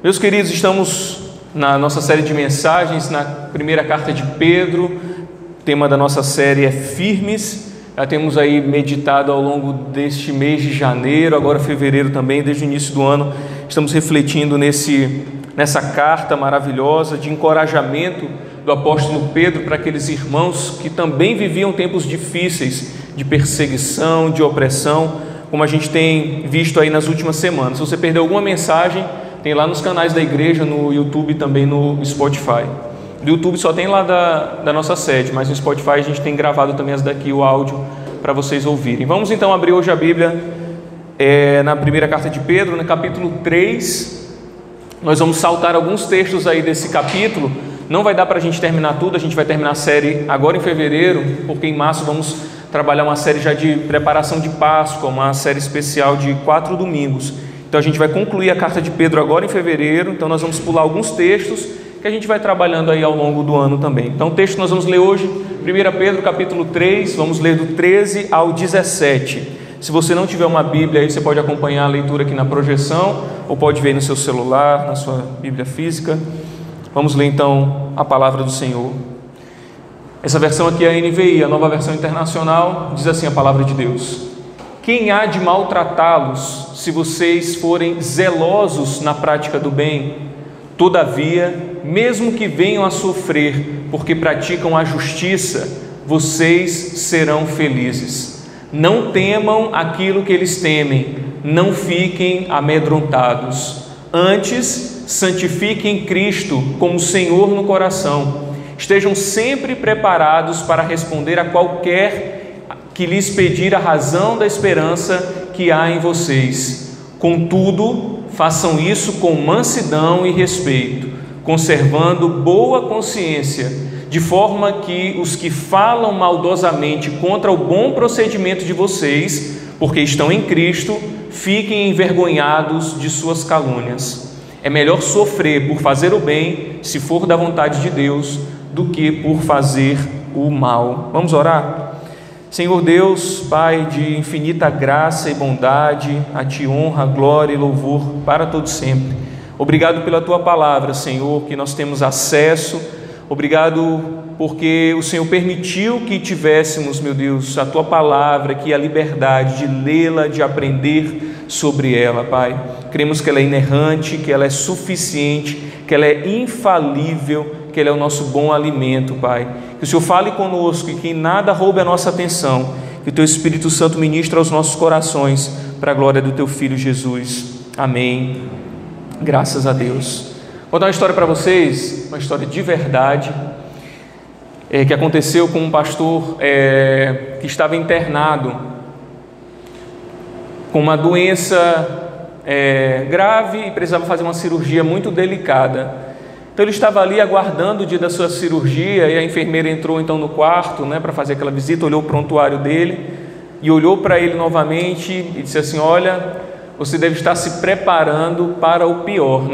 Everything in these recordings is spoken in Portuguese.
Meus queridos, estamos na nossa série de mensagens, na primeira carta de Pedro. O tema da nossa série é Firmes. Já temos aí meditado ao longo deste mês de janeiro, agora fevereiro também, desde o início do ano. Estamos refletindo nessa carta maravilhosa de encorajamento do apóstolo Pedro para aqueles irmãos que também viviam tempos difíceis de perseguição, de opressão, como a gente tem visto aí nas últimas semanas. Se você perdeu alguma mensagem, tem lá nos canais da igreja, no YouTube e também no Spotify. No YouTube só tem lá da nossa sede, mas no Spotify a gente tem gravado também as daqui, o áudio, para vocês ouvirem. Vamos então abrir hoje a Bíblia na primeira carta de Pedro, no capítulo 3. Nós vamos saltar alguns textos aí desse capítulo. Não vai dar para a gente terminar tudo, a gente vai terminar a série agora em fevereiro, porque em março vamos trabalhar uma série já de preparação de Páscoa, uma série especial de 4 domingos. Então a gente vai concluir a carta de Pedro agora em fevereiro, então nós vamos pular alguns textos que a gente vai trabalhando aí ao longo do ano também. Então o texto que nós vamos ler hoje, 1 Pedro capítulo 3, vamos ler do 13 ao 17. Se você não tiver uma Bíblia aí, você pode acompanhar a leitura aqui na projeção, ou pode ver no seu celular, na sua Bíblia física. Vamos ler então a palavra do Senhor. Essa versão aqui é a NVI, a Nova Versão Internacional, diz assim a palavra de Deus: quem há de maltratá-los se vocês forem zelosos na prática do bem? Todavia, mesmo que venham a sofrer porque praticam a justiça, vocês serão felizes. Não temam aquilo que eles temem, não fiquem amedrontados. Antes, santifiquem Cristo como Senhor no coração. Estejam sempre preparados para responder a qualquer que lhes pedir a razão da esperança que há em vocês. Contudo, façam isso com mansidão e respeito, conservando boa consciência, de forma que os que falam maldosamente contra o bom procedimento de vocês, porque estão em Cristo, fiquem envergonhados de suas calúnias. É melhor sofrer por fazer o bem, se for da vontade de Deus, do que por fazer o mal. Vamos orar? Senhor Deus, Pai de infinita graça e bondade, a Ti honra, glória e louvor para todo sempre. Obrigado pela Tua palavra, Senhor, que nós temos acesso. Obrigado porque o Senhor permitiu que tivéssemos, meu Deus, a Tua palavra, que a liberdade de lê-la, de aprender sobre ela, Pai. Cremos que ela é inerrante, que ela é suficiente, que ela é infalível, que Ele é o nosso bom alimento, Pai. Que o Senhor fale conosco e que nada roube a nossa atenção. Que o Teu Espírito Santo ministre aos nossos corações para a glória do Teu Filho Jesus. Amém. Graças a Deus. Vou contar uma história para vocês, uma história de verdade, que aconteceu com um pastor que estava internado com uma doença grave e precisava fazer uma cirurgia muito delicada. Então ele estava ali aguardando o dia da sua cirurgia e a enfermeira entrou então no quarto, para fazer aquela visita, olhou o prontuário dele e olhou para ele novamente e disse assim: olha, você deve estar se preparando para o pior,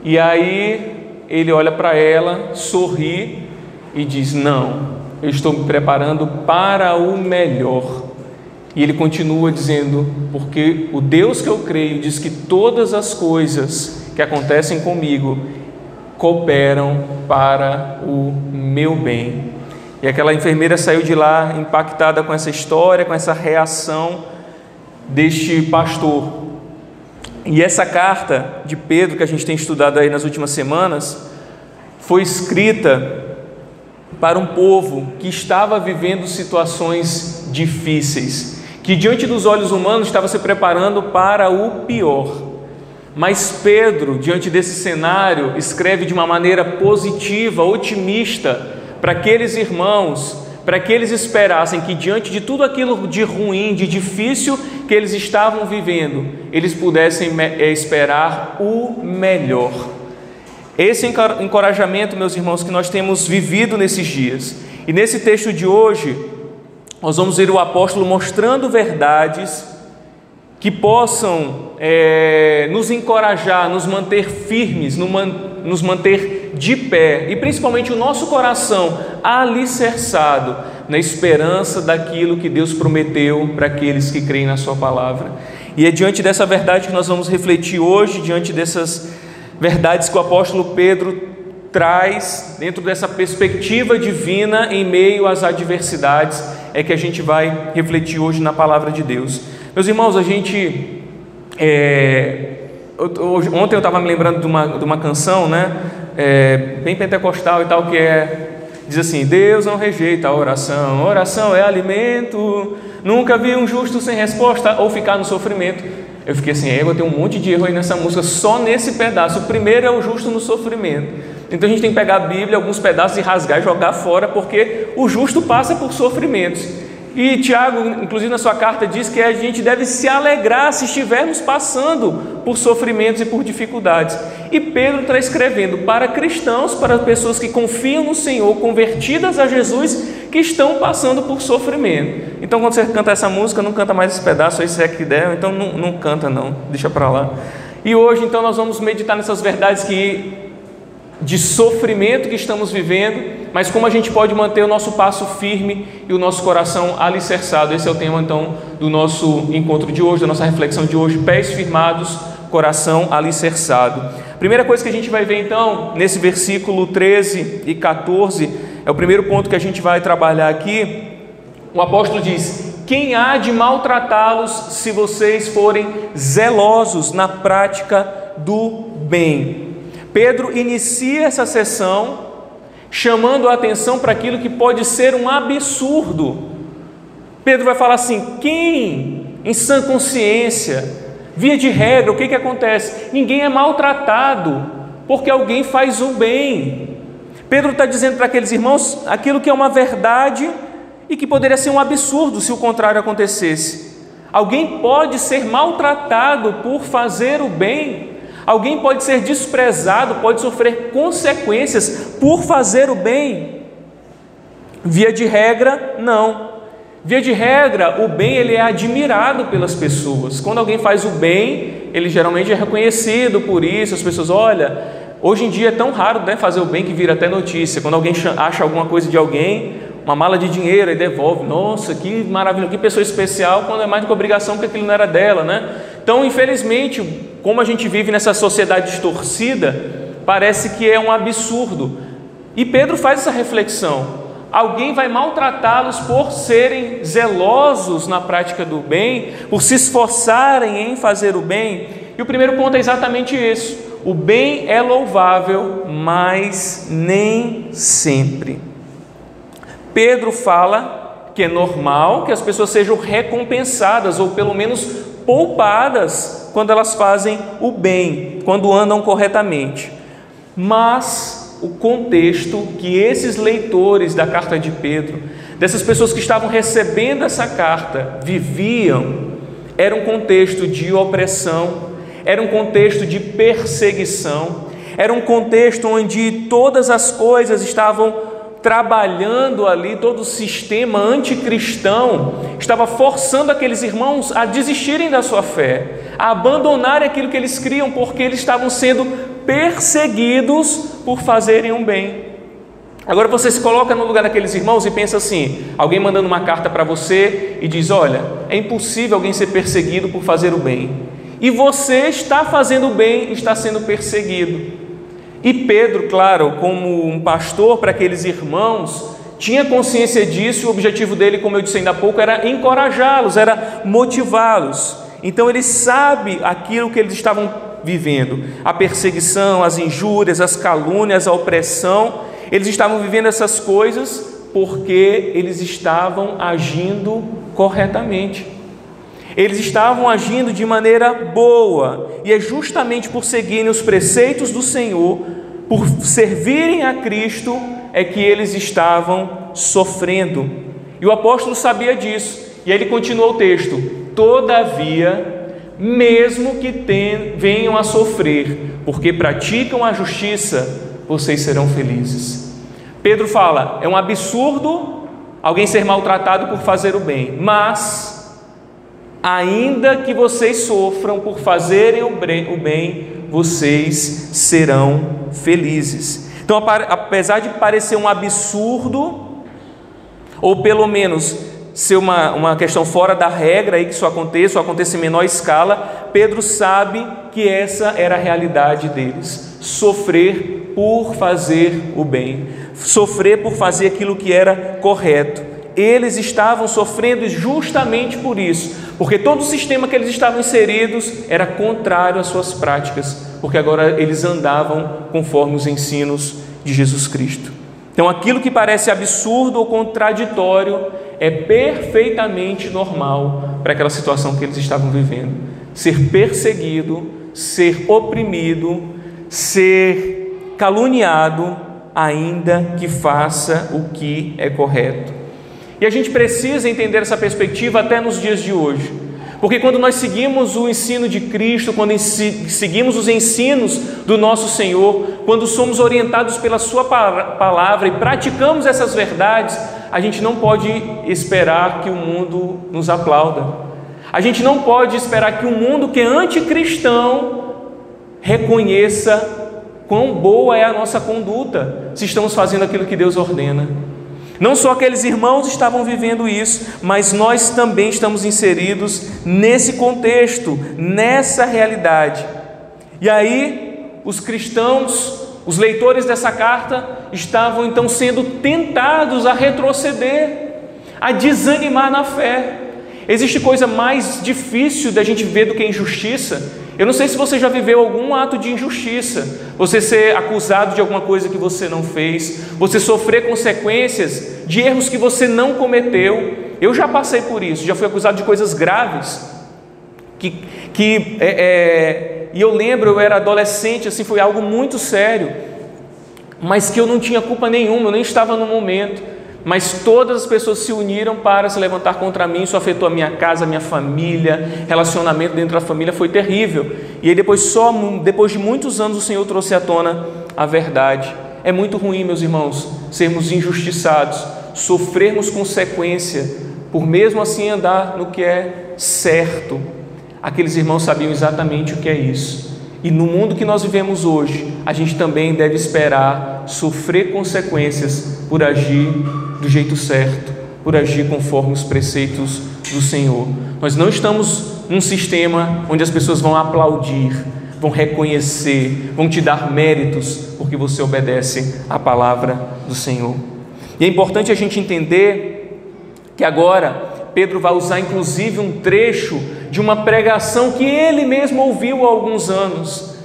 E aí ele olha para ela, sorri e diz: não, eu estou me preparando para o melhor. E ele continua dizendo: porque o Deus que eu creio diz que todas as coisas que acontecem comigo cooperam para o meu bem. E aquela enfermeira saiu de lá impactada com essa história, com essa reação deste pastor. E essa carta de Pedro que a gente tem estudado aí nas últimas semanas foi escrita para um povo que estava vivendo situações difíceis, que diante dos olhos humanos estava se preparando para o pior. Mas Pedro, diante desse cenário, escreve de uma maneira positiva, otimista, para aqueles irmãos, para que eles esperassem que diante de tudo aquilo de ruim, de difícil que eles estavam vivendo, eles pudessem esperar o melhor. Esse encorajamento, meus irmãos, que nós temos vivido nesses dias. E nesse texto de hoje, nós vamos ver o apóstolo mostrando verdades que possam nos encorajar, nos manter firmes, nos manter de pé, e principalmente o nosso coração alicerçado na esperança daquilo que Deus prometeu para aqueles que creem na sua palavra. E é diante dessa verdade que nós vamos refletir hoje, diante dessas verdades que o apóstolo Pedro traz, dentro dessa perspectiva divina em meio às adversidades, é que a gente vai refletir hoje na palavra de Deus. Meus irmãos, ontem eu estava me lembrando de uma canção, né? Bem pentecostal e tal, diz assim: Deus não rejeita a oração, oração é alimento, nunca vi um justo sem resposta ou ficar no sofrimento. Eu fiquei assim, eu tenho um monte de erro aí nessa música, só nesse pedaço. O primeiro é o justo no sofrimento. Então a gente tem que pegar a Bíblia, alguns pedaços, e rasgar e jogar fora, porque o justo passa por sofrimentos. E Tiago, inclusive na sua carta, diz que a gente deve se alegrar se estivermos passando por sofrimentos e por dificuldades. E Pedro está escrevendo para cristãos, para pessoas que confiam no Senhor, convertidas a Jesus, que estão passando por sofrimento. Então quando você canta essa música, não canta mais esse pedaço aí, se é que der, então não canta não, deixa para lá. E hoje então nós vamos meditar nessas verdades de sofrimento que estamos vivendo, mas como a gente pode manter o nosso passo firme e o nosso coração alicerçado. Esse é o tema então do nosso encontro de hoje, da nossa reflexão de hoje: pés firmados, coração alicerçado. Primeira coisa que a gente vai ver então, nesse versículo 13 e 14, é o primeiro ponto que a gente vai trabalhar aqui. O apóstolo diz: quem há de maltratá-los se vocês forem zelosos na prática do bem? Pedro inicia essa sessão chamando a atenção para aquilo que pode ser um absurdo. Pedro vai falar assim: quem em sã consciência, via de regra, o que acontece? Ninguém é maltratado porque alguém faz o bem. Pedro está dizendo para aqueles irmãos aquilo que é uma verdade e que poderia ser um absurdo se o contrário acontecesse. Alguém pode ser maltratado por fazer o bem. Alguém pode ser desprezado, pode sofrer consequências por fazer o bem. Via de regra, não. Via de regra, o bem ele é admirado pelas pessoas. Quando alguém faz o bem, ele geralmente é reconhecido por isso. As pessoas, olha, hoje em dia é tão raro, né, fazer o bem que vira até notícia. Quando alguém acha alguma coisa de alguém, uma mala de dinheiro, e devolve. Nossa, que maravilha, que pessoa especial, quando é mais do que obrigação, porque aquilo não era dela, né? Então, infelizmente, como a gente vive nessa sociedade distorcida, parece que é um absurdo. E Pedro faz essa reflexão: alguém vai maltratá-los por serem zelosos na prática do bem, por se esforçarem em fazer o bem? E o primeiro ponto é exatamente isso: o bem é louvável, mas nem sempre. Pedro fala que é normal que as pessoas sejam recompensadas, ou pelo menos poupadas, quando elas fazem o bem, quando andam corretamente. Mas o contexto que esses leitores da carta de Pedro, dessas pessoas que estavam recebendo essa carta, viviam, era um contexto de opressão, era um contexto de perseguição, era um contexto onde todas as coisas estavam trabalhando ali, todo o sistema anticristão estava forçando aqueles irmãos a desistirem da sua fé, a abandonarem aquilo que eles criam, porque eles estavam sendo perseguidos por fazerem um bem. Agora você se coloca no lugar daqueles irmãos e pensa assim: alguém mandando uma carta para você e diz: olha, é impossível alguém ser perseguido por fazer o bem, e você está fazendo o bem e está sendo perseguido. E Pedro, claro, como um pastor para aqueles irmãos, tinha consciência disso, e o objetivo dele, como eu disse ainda há pouco, era encorajá-los, era motivá-los. Então ele sabe aquilo que eles estavam vivendo: a perseguição, as injúrias, as calúnias, a opressão. Eles estavam vivendo essas coisas porque eles estavam agindo corretamente. Eles estavam agindo de maneira boa, e é justamente por seguirem os preceitos do Senhor, por servirem a Cristo, é que eles estavam sofrendo. E o apóstolo sabia disso, e aí ele continuou o texto: todavia, mesmo que venham a sofrer, porque praticam a justiça, vocês serão felizes. Pedro fala: é um absurdo alguém ser maltratado por fazer o bem, mas ainda que vocês sofram por fazerem o bem, vocês serão felizes. Então, apesar de parecer um absurdo, ou pelo menos ser uma questão fora da regra, aí que isso aconteça, ou aconteça em menor escala, Pedro sabe que essa era a realidade deles: sofrer por fazer o bem, sofrer por fazer aquilo que era correto. Eles estavam sofrendo justamente por isso, porque todo o sistema que eles estavam inseridos era contrário às suas práticas, porque agora eles andavam conforme os ensinos de Jesus Cristo. Então, aquilo que parece absurdo ou contraditório é perfeitamente normal para aquela situação que eles estavam vivendo. Ser perseguido, ser oprimido, ser caluniado, ainda que faça o que é correto. E a gente precisa entender essa perspectiva até nos dias de hoje, porque quando nós seguimos o ensino de Cristo, quando seguimos os ensinos do nosso Senhor, quando somos orientados pela sua palavra e praticamos essas verdades, a gente não pode esperar que o mundo nos aplauda. A gente não pode esperar que o mundo que é anticristão reconheça quão boa é a nossa conduta, se estamos fazendo aquilo que Deus ordena. Não só aqueles irmãos estavam vivendo isso, mas nós também estamos inseridos nesse contexto, nessa realidade. E aí, os cristãos, os leitores dessa carta, estavam então sendo tentados a retroceder, a desanimar na fé. Existe coisa mais difícil da gente ver do que injustiça? Eu não sei se você já viveu algum ato de injustiça, você ser acusado de alguma coisa que você não fez, você sofrer consequências de erros que você não cometeu. Eu já passei por isso, já fui acusado de coisas graves, e eu lembro, eu era adolescente, assim, foi algo muito sério, mas que eu não tinha culpa nenhuma, eu nem estava no momento. Mas todas as pessoas se uniram para se levantar contra mim. Isso afetou a minha casa, a minha família, relacionamento dentro da família foi terrível. E aí depois de muitos anos, o Senhor trouxe à tona a verdade. É muito ruim, meus irmãos, sermos injustiçados, sofrermos consequência, por mesmo assim andar no que é certo. Aqueles irmãos sabiam exatamente o que é isso. E no mundo que nós vivemos hoje, a gente também deve esperar sofrer consequências por agir do jeito certo, por agir conforme os preceitos do Senhor. Nós não estamos num sistema onde as pessoas vão aplaudir, vão reconhecer, vão te dar méritos porque você obedece à palavra do Senhor. E é importante a gente entender que agora Pedro vai usar inclusive um trecho de uma pregação que ele mesmo ouviu há alguns anos.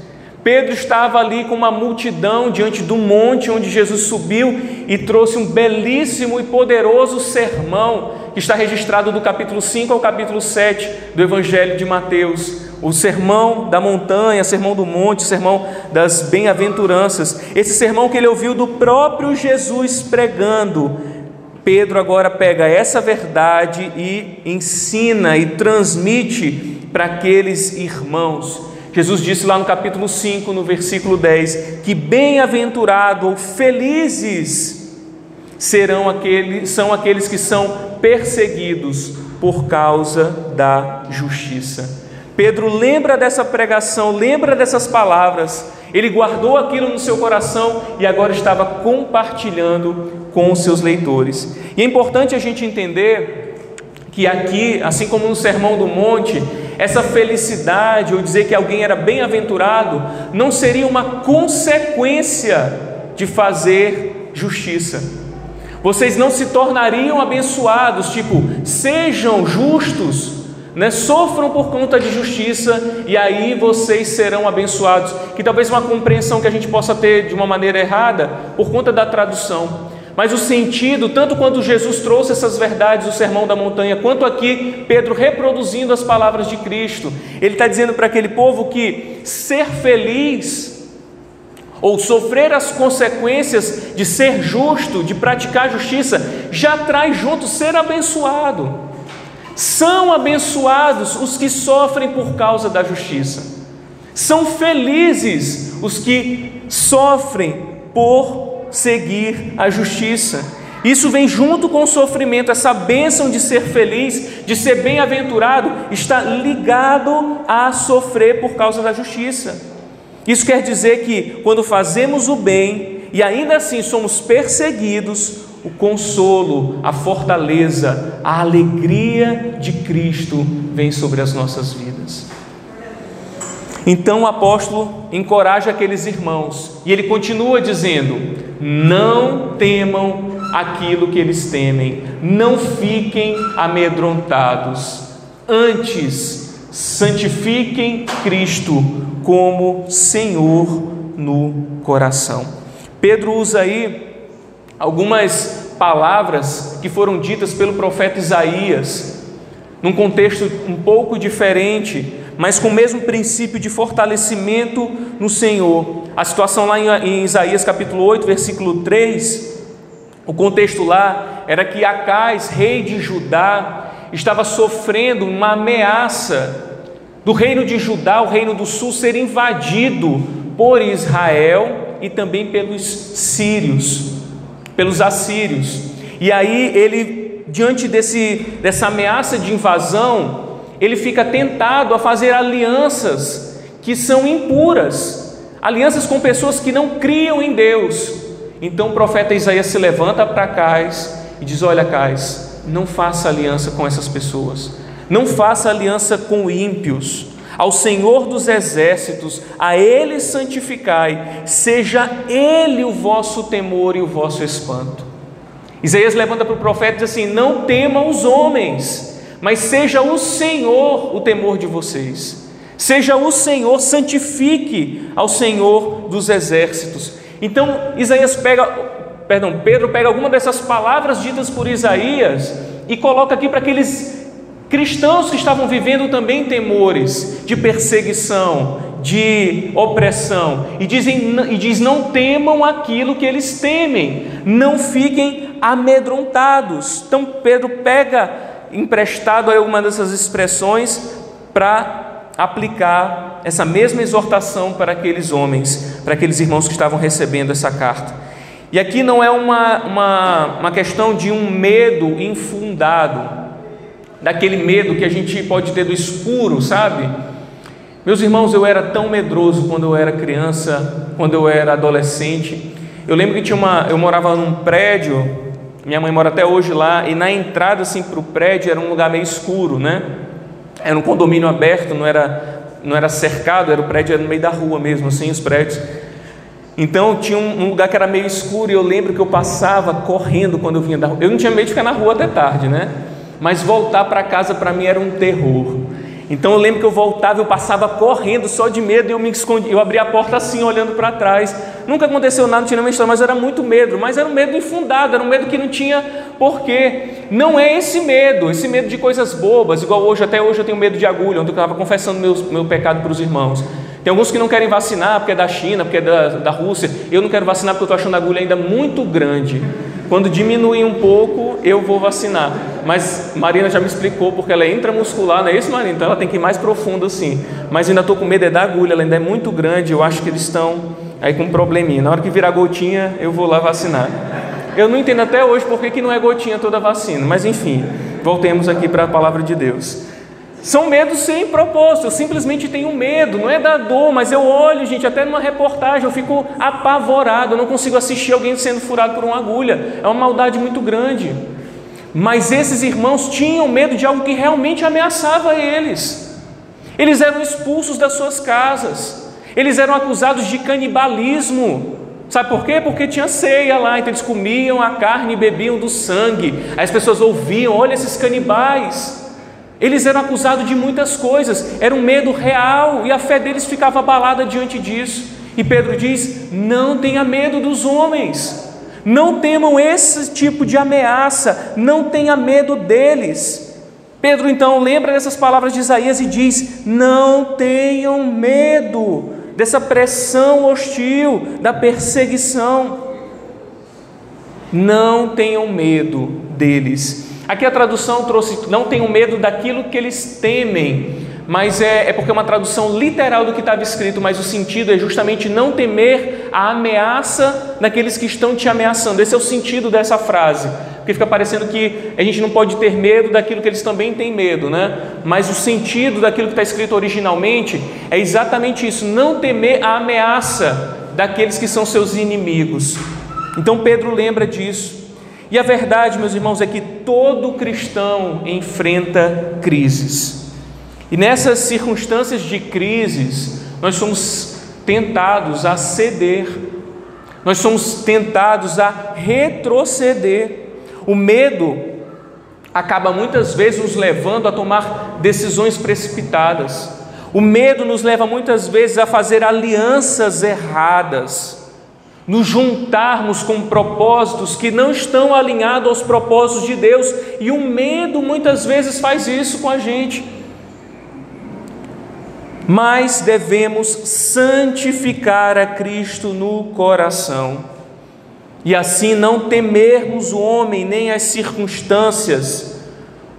Pedro estava ali com uma multidão diante do monte onde Jesus subiu e trouxe um belíssimo e poderoso sermão que está registrado do capítulo 5 ao capítulo 7 do Evangelho de Mateus. O sermão da montanha, sermão do monte, sermão das bem-aventuranças. Esse sermão que ele ouviu do próprio Jesus pregando. Pedro agora pega essa verdade e ensina e transmite para aqueles irmãos. Jesus disse lá no capítulo 5, no versículo 10, que bem-aventurado ou felizes são aqueles que são perseguidos por causa da justiça. Pedro lembra dessa pregação, lembra dessas palavras, ele guardou aquilo no seu coração e agora estava compartilhando com os seus leitores. E é importante a gente entender que aqui, assim como no Sermão do Monte, essa felicidade, ou dizer que alguém era bem-aventurado, não seria uma consequência de fazer justiça. Vocês não se tornariam abençoados, tipo, sejam justos, sofram por conta de justiça e aí vocês serão abençoados. Que talvez uma compreensão que a gente possa ter de uma maneira errada por conta da tradução. Mas o sentido, tanto quando Jesus trouxe essas verdades do Sermão da Montanha, quanto aqui Pedro reproduzindo as palavras de Cristo, ele está dizendo para aquele povo que ser feliz ou sofrer as consequências de ser justo, de praticar justiça, já traz junto ser abençoado. São abençoados os que sofrem por causa da justiça. São felizes os que sofrem por seguir a justiça. Isso vem junto com o sofrimento. Essa bênção de ser feliz, de ser bem-aventurado, está ligado a sofrer por causa da justiça. Isso quer dizer que quando fazemos o bem e ainda assim somos perseguidos, o consolo, a fortaleza, a alegria de Cristo vem sobre as nossas vidas. Então o apóstolo encoraja aqueles irmãos e ele continua dizendo: não temam aquilo que eles temem, não fiquem amedrontados, antes santifiquem Cristo como Senhor no coração. Pedro usa aí algumas palavras que foram ditas pelo profeta Isaías, num contexto um pouco diferente, mas com o mesmo princípio de fortalecimento no Senhor. A situação lá em Isaías capítulo 8, versículo 3, o contexto lá era que Acais, rei de Judá, estava sofrendo uma ameaça do reino de Judá, o reino do sul, ser invadido por Israel e também pelos sírios, pelos assírios. E aí ele, diante dessa ameaça de invasão, ele fica tentado a fazer alianças que são impuras, alianças com pessoas que não criam em Deus. Então o profeta Isaías se levanta para Acais e diz: olha, Acais, não faça aliança com essas pessoas, não faça aliança com ímpios. Ao Senhor dos exércitos, a Ele santificai, seja Ele o vosso temor e o vosso espanto. Isaías levanta para o profeta e diz assim: não temam os homens, mas seja o Senhor o temor de vocês, seja o Senhor, santifique ao Senhor dos exércitos. Então Pedro pega alguma dessas palavras ditas por Isaías e coloca aqui para aqueles cristãos que estavam vivendo também temores de perseguição, de opressão, e diz: não temam aquilo que eles temem, não fiquem amedrontados. Então Pedro pega emprestado alguma dessas expressões para aplicar essa mesma exortação para aqueles homens, para aqueles irmãos que estavam recebendo essa carta. E aqui não é uma questão de um medo infundado, daquele medo que a gente pode ter do escuro, sabe? Meus irmãos, eu era tão medroso quando eu era criança, quando eu era adolescente. Eu lembro que eu morava num prédio, minha mãe mora até hoje lá, e na entrada assim para o prédio era um lugar meio escuro, né? Era um condomínio aberto, não era cercado, o prédio era no meio da rua mesmo, assim, os prédios. Então tinha um lugar que era meio escuro, e eu lembro que eu passava correndo quando eu vinha da rua. Eu não tinha medo de ficar na rua até tarde, né? Mas voltar para casa para mim era um terror. Então eu lembro que eu voltava, eu passava correndo só de medo, e eu me escondia, eu abria a porta assim, olhando para trás. Nunca aconteceu nada, não tinha nenhuma história, mas era muito medo, mas era um medo infundado, era um medo que não tinha porquê. Não é esse medo de coisas bobas, igual hoje, até hoje eu tenho medo de agulha, onde eu estava confessando meu pecado para os irmãos. Tem alguns que não querem vacinar porque é da China, porque é da Rússia. Eu não quero vacinar porque eu estou achando a agulha ainda muito grande. Quando diminuir um pouco, eu vou vacinar. Mas Marina já me explicou, porque ela é intramuscular, não é isso, Marina? Então ela tem que ir mais profundo assim. Mas ainda estou com medo da agulha, ela ainda é muito grande, eu acho que eles estão aí com um probleminha. Na hora que virar gotinha, eu vou lá vacinar. Eu não entendo até hoje por que não é gotinha toda a vacina, mas enfim, voltemos aqui para a palavra de Deus. São medos sem propósito, eu simplesmente tenho medo, não é da dor, mas eu olho, gente, até numa reportagem, eu fico apavorado, eu não consigo assistir alguém sendo furado por uma agulha, é uma maldade muito grande. Mas esses irmãos tinham medo de algo que realmente ameaçava eles. Eles eram expulsos das suas casas, eles eram acusados de canibalismo. Sabe por quê? Porque tinha ceia lá, então eles comiam a carne e bebiam do sangue. Aí as pessoas ouviam: olha esses canibais. Eles eram acusados de muitas coisas, era um medo real, e a fé deles ficava abalada diante disso. E Pedro diz: não tenha medo dos homens, não temam esse tipo de ameaça, não tenha medo deles. Pedro então lembra dessas palavras de Isaías e diz: não tenham medo dessa pressão hostil, da perseguição. Não tenham medo deles. Aqui a tradução trouxe: não tenham medo daquilo que eles temem, mas é porque é uma tradução literal do que estava escrito, mas o sentido é justamente não temer a ameaça daqueles que estão te ameaçando. Esse é o sentido dessa frase, porque fica parecendo que a gente não pode ter medo daquilo que eles também têm medo, né? Mas o sentido daquilo que está escrito originalmente é exatamente isso: não temer a ameaça daqueles que são seus inimigos. Então Pedro lembra disso. E a verdade, meus irmãos, é que todo cristão enfrenta crises. E nessas circunstâncias de crises, nós somos tentados a ceder, nós somos tentados a retroceder. O medo acaba muitas vezes nos levando a tomar decisões precipitadas. O medo nos leva muitas vezes a fazer alianças erradas, nos juntarmos com propósitos que não estão alinhados aos propósitos de Deus, e o medo muitas vezes faz isso com a gente. Mas devemos santificar a Cristo no coração, e assim não temermos o homem nem as circunstâncias.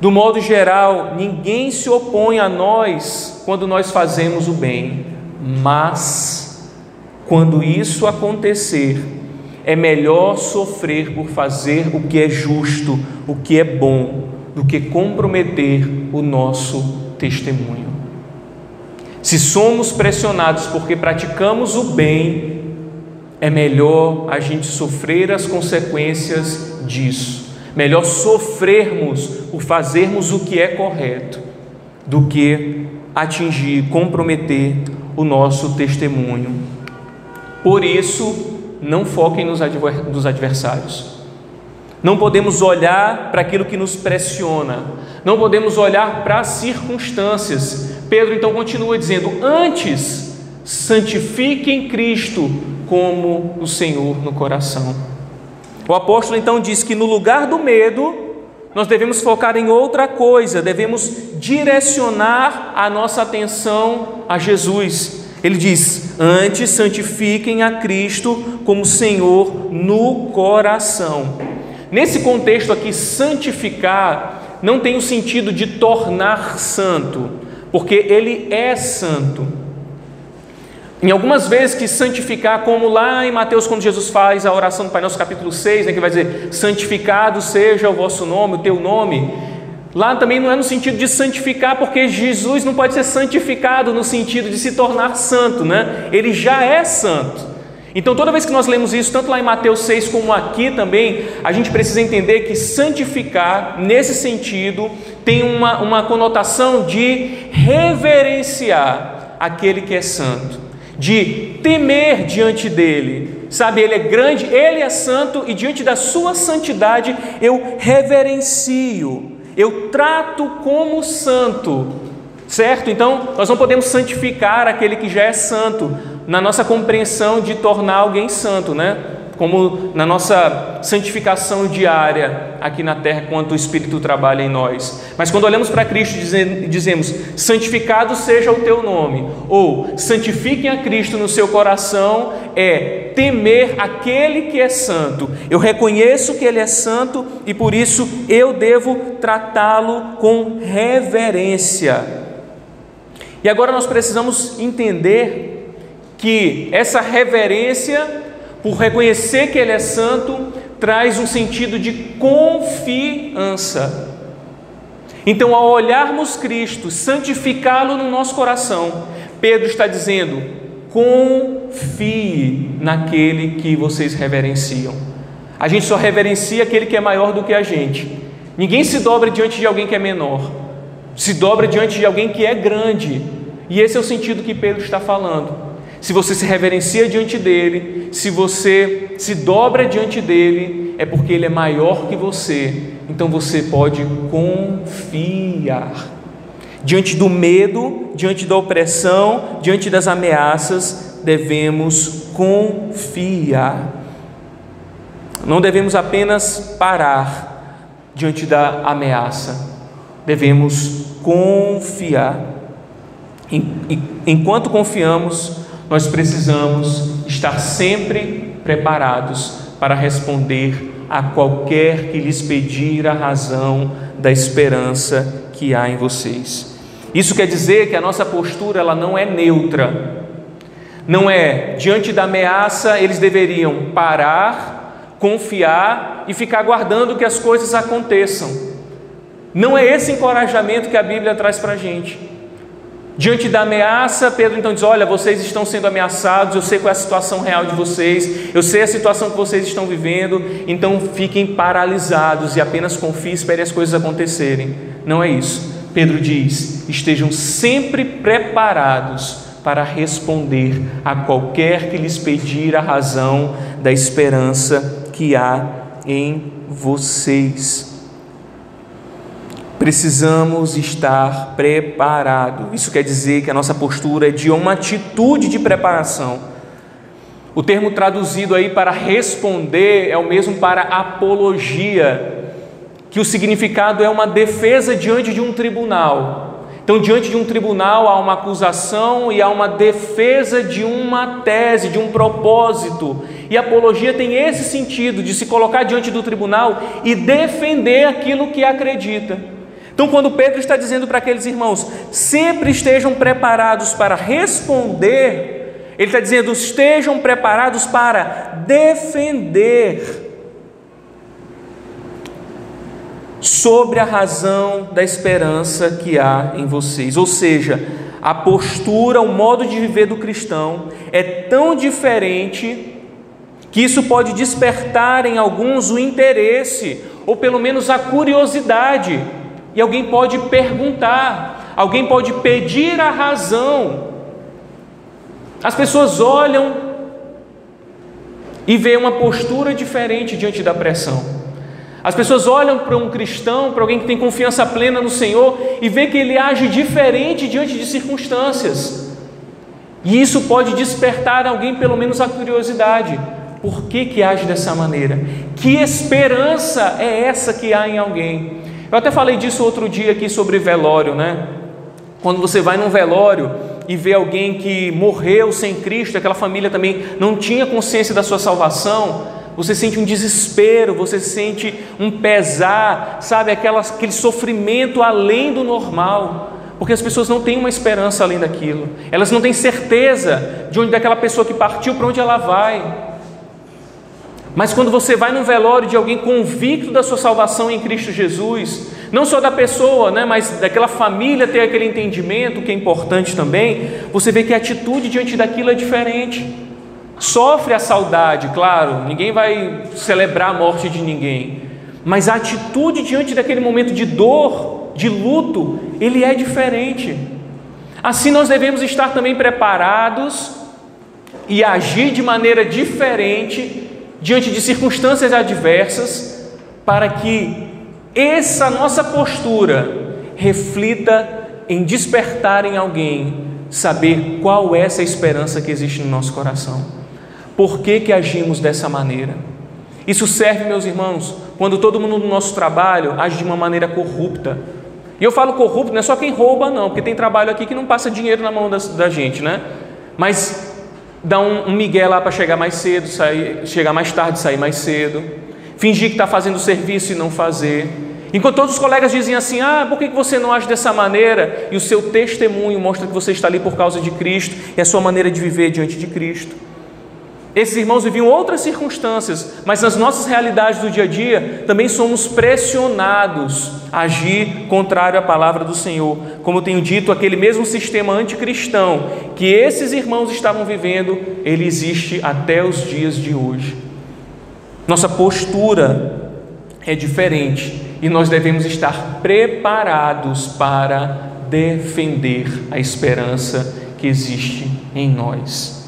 Do modo geral, ninguém se opõe a nós quando nós fazemos o bem, mas quando isso acontecer, é melhor sofrer por fazer o que é justo, o que é bom, do que comprometer o nosso testemunho. Se somos pressionados porque praticamos o bem, é melhor a gente sofrer as consequências disso. Melhor sofrermos por fazermos o que é correto, do que atingir, comprometer o nosso testemunho. Por isso, não foquem nos adversários. Não podemos olhar para aquilo que nos pressiona, não podemos olhar para as circunstâncias. Pedro então continua dizendo: antes, santifiquem Cristo como o Senhor no coração. O apóstolo então diz que no lugar do medo, nós devemos focar em outra coisa, devemos direcionar a nossa atenção a Jesus. Ele diz: antes santifiquem a Cristo como Senhor no coração. Nesse contexto aqui, santificar não tem o sentido de tornar santo, porque Ele é santo. Em algumas vezes que santificar, como lá em Mateus, quando Jesus faz a oração do Pai Nosso, capítulo 6, que vai dizer: santificado seja o vosso nome, o teu nome. Lá também não é no sentido de santificar, porque Jesus não pode ser santificado no sentido de se tornar santo, né? Ele já é santo. Então toda vez que nós lemos isso, tanto lá em Mateus 6 como aqui também, a gente precisa entender que santificar, nesse sentido, tem uma conotação de reverenciar aquele que é santo, de temer diante dele, sabe? Ele é grande, ele é santo, e diante da sua santidade eu reverencio, eu trato como santo, certo? Então nós não podemos santificar aquele que já é santo na nossa compreensão de tornar alguém santo, né? Como na nossa santificação diária aqui na terra, quanto o Espírito trabalha em nós. Mas quando olhamos para Cristo e dizemos: santificado seja o teu nome, ou santifiquem a Cristo no seu coração, é temer aquele que é santo. Eu reconheço que Ele é santo e por isso eu devo tratá-lo com reverência. E agora nós precisamos entender que essa reverência, por reconhecer que Ele é santo, traz um sentido de confiança. Então, ao olharmos Cristo, santificá-lo no nosso coração, Pedro está dizendo: confie naquele que vocês reverenciam. A gente só reverencia aquele que é maior do que a gente. Ninguém se dobra diante de alguém que é menor, se dobra diante de alguém que é grande. E esse é o sentido que Pedro está falando. Se você se reverencia diante dele, se você se dobra diante dele, é porque ele é maior que você. Então você pode confiar. Diante do medo, diante da opressão, diante das ameaças, devemos confiar. Não devemos apenas parar diante da ameaça, devemos confiar. Enquanto confiamos, nós precisamos estar sempre preparados para responder a qualquer que lhes pedir a razão da esperança que há em vocês. Isso quer dizer que a nossa postura ela não é neutra. Não é diante da ameaça eles deveriam parar, confiar e ficar aguardando que as coisas aconteçam. Não é esse encorajamento que a Bíblia traz para a gente. Diante da ameaça, Pedro então diz: olha, vocês estão sendo ameaçados, eu sei qual é a situação real de vocês, eu sei a situação que vocês estão vivendo, então fiquem paralisados e apenas confiem e esperem as coisas acontecerem. Não é isso. Pedro diz: estejam sempre preparados para responder a qualquer que lhes pedir a razão da esperança que há em vocês. Precisamos estar preparados. Isso quer dizer que a nossa postura é de uma atitude de preparação. O termo traduzido aí para responder é o mesmo para apologia, que o significado é uma defesa diante de um tribunal. Então, diante de um tribunal há uma acusação e há uma defesa de uma tese, de um propósito. E a apologia tem esse sentido de se colocar diante do tribunal e defender aquilo que acredita. Então, quando Pedro está dizendo para aqueles irmãos, sempre estejam preparados para responder, ele está dizendo, estejam preparados para defender sobre a razão da esperança que há em vocês. Ou seja, a postura, o modo de viver do cristão é tão diferente que isso pode despertar em alguns o interesse, ou pelo menos a curiosidade. E alguém pode perguntar, alguém pode pedir a razão. As pessoas olham e veem uma postura diferente diante da pressão. As pessoas olham para um cristão, para alguém que tem confiança plena no Senhor, e vê que ele age diferente diante de circunstâncias. E isso pode despertar alguém pelo menos a curiosidade. Por que age dessa maneira? Que esperança é essa que há em alguém? Eu até falei disso outro dia aqui sobre velório, né? Quando você vai num velório e vê alguém que morreu sem Cristo, aquela família também não tinha consciência da sua salvação, você sente um desespero, você sente um pesar, sabe? Aquele sofrimento além do normal, porque as pessoas não têm uma esperança além daquilo, elas não têm certeza de onde daquela pessoa que partiu, para onde ela vai. Mas quando você vai num velório de alguém convicto da sua salvação em Cristo Jesus, não só da pessoa, né, mas daquela família ter aquele entendimento, que é importante também, você vê que a atitude diante daquilo é diferente. Sofre a saudade, claro, ninguém vai celebrar a morte de ninguém, mas a atitude diante daquele momento de dor, de luto, ele é diferente. Assim nós devemos estar também preparados e agir de maneira diferente diante de circunstâncias adversas, para que essa nossa postura reflita em despertar em alguém, saber qual é essa esperança que existe no nosso coração. Por que agimos dessa maneira? Isso serve, meus irmãos, quando todo mundo no nosso trabalho age de uma maneira corrupta. E eu falo corrupto, não é só quem rouba não, porque tem trabalho aqui que não passa dinheiro na mão da gente, né? Mas dá um migué lá para chegar mais cedo, chegar mais tarde, sair mais cedo, fingir que está fazendo serviço e não fazer. Enquanto todos os colegas dizem assim, por que você não age dessa maneira? E o seu testemunho mostra que você está ali por causa de Cristo, e a sua maneira de viver diante de Cristo. Esses irmãos viviam outras circunstâncias, mas nas nossas realidades do dia a dia, também somos pressionados a agir contrário à palavra do Senhor. Como eu tenho dito, aquele mesmo sistema anticristão que esses irmãos estavam vivendo, ele existe até os dias de hoje. Nossa postura é diferente e nós devemos estar preparados para defender a esperança que existe em nós.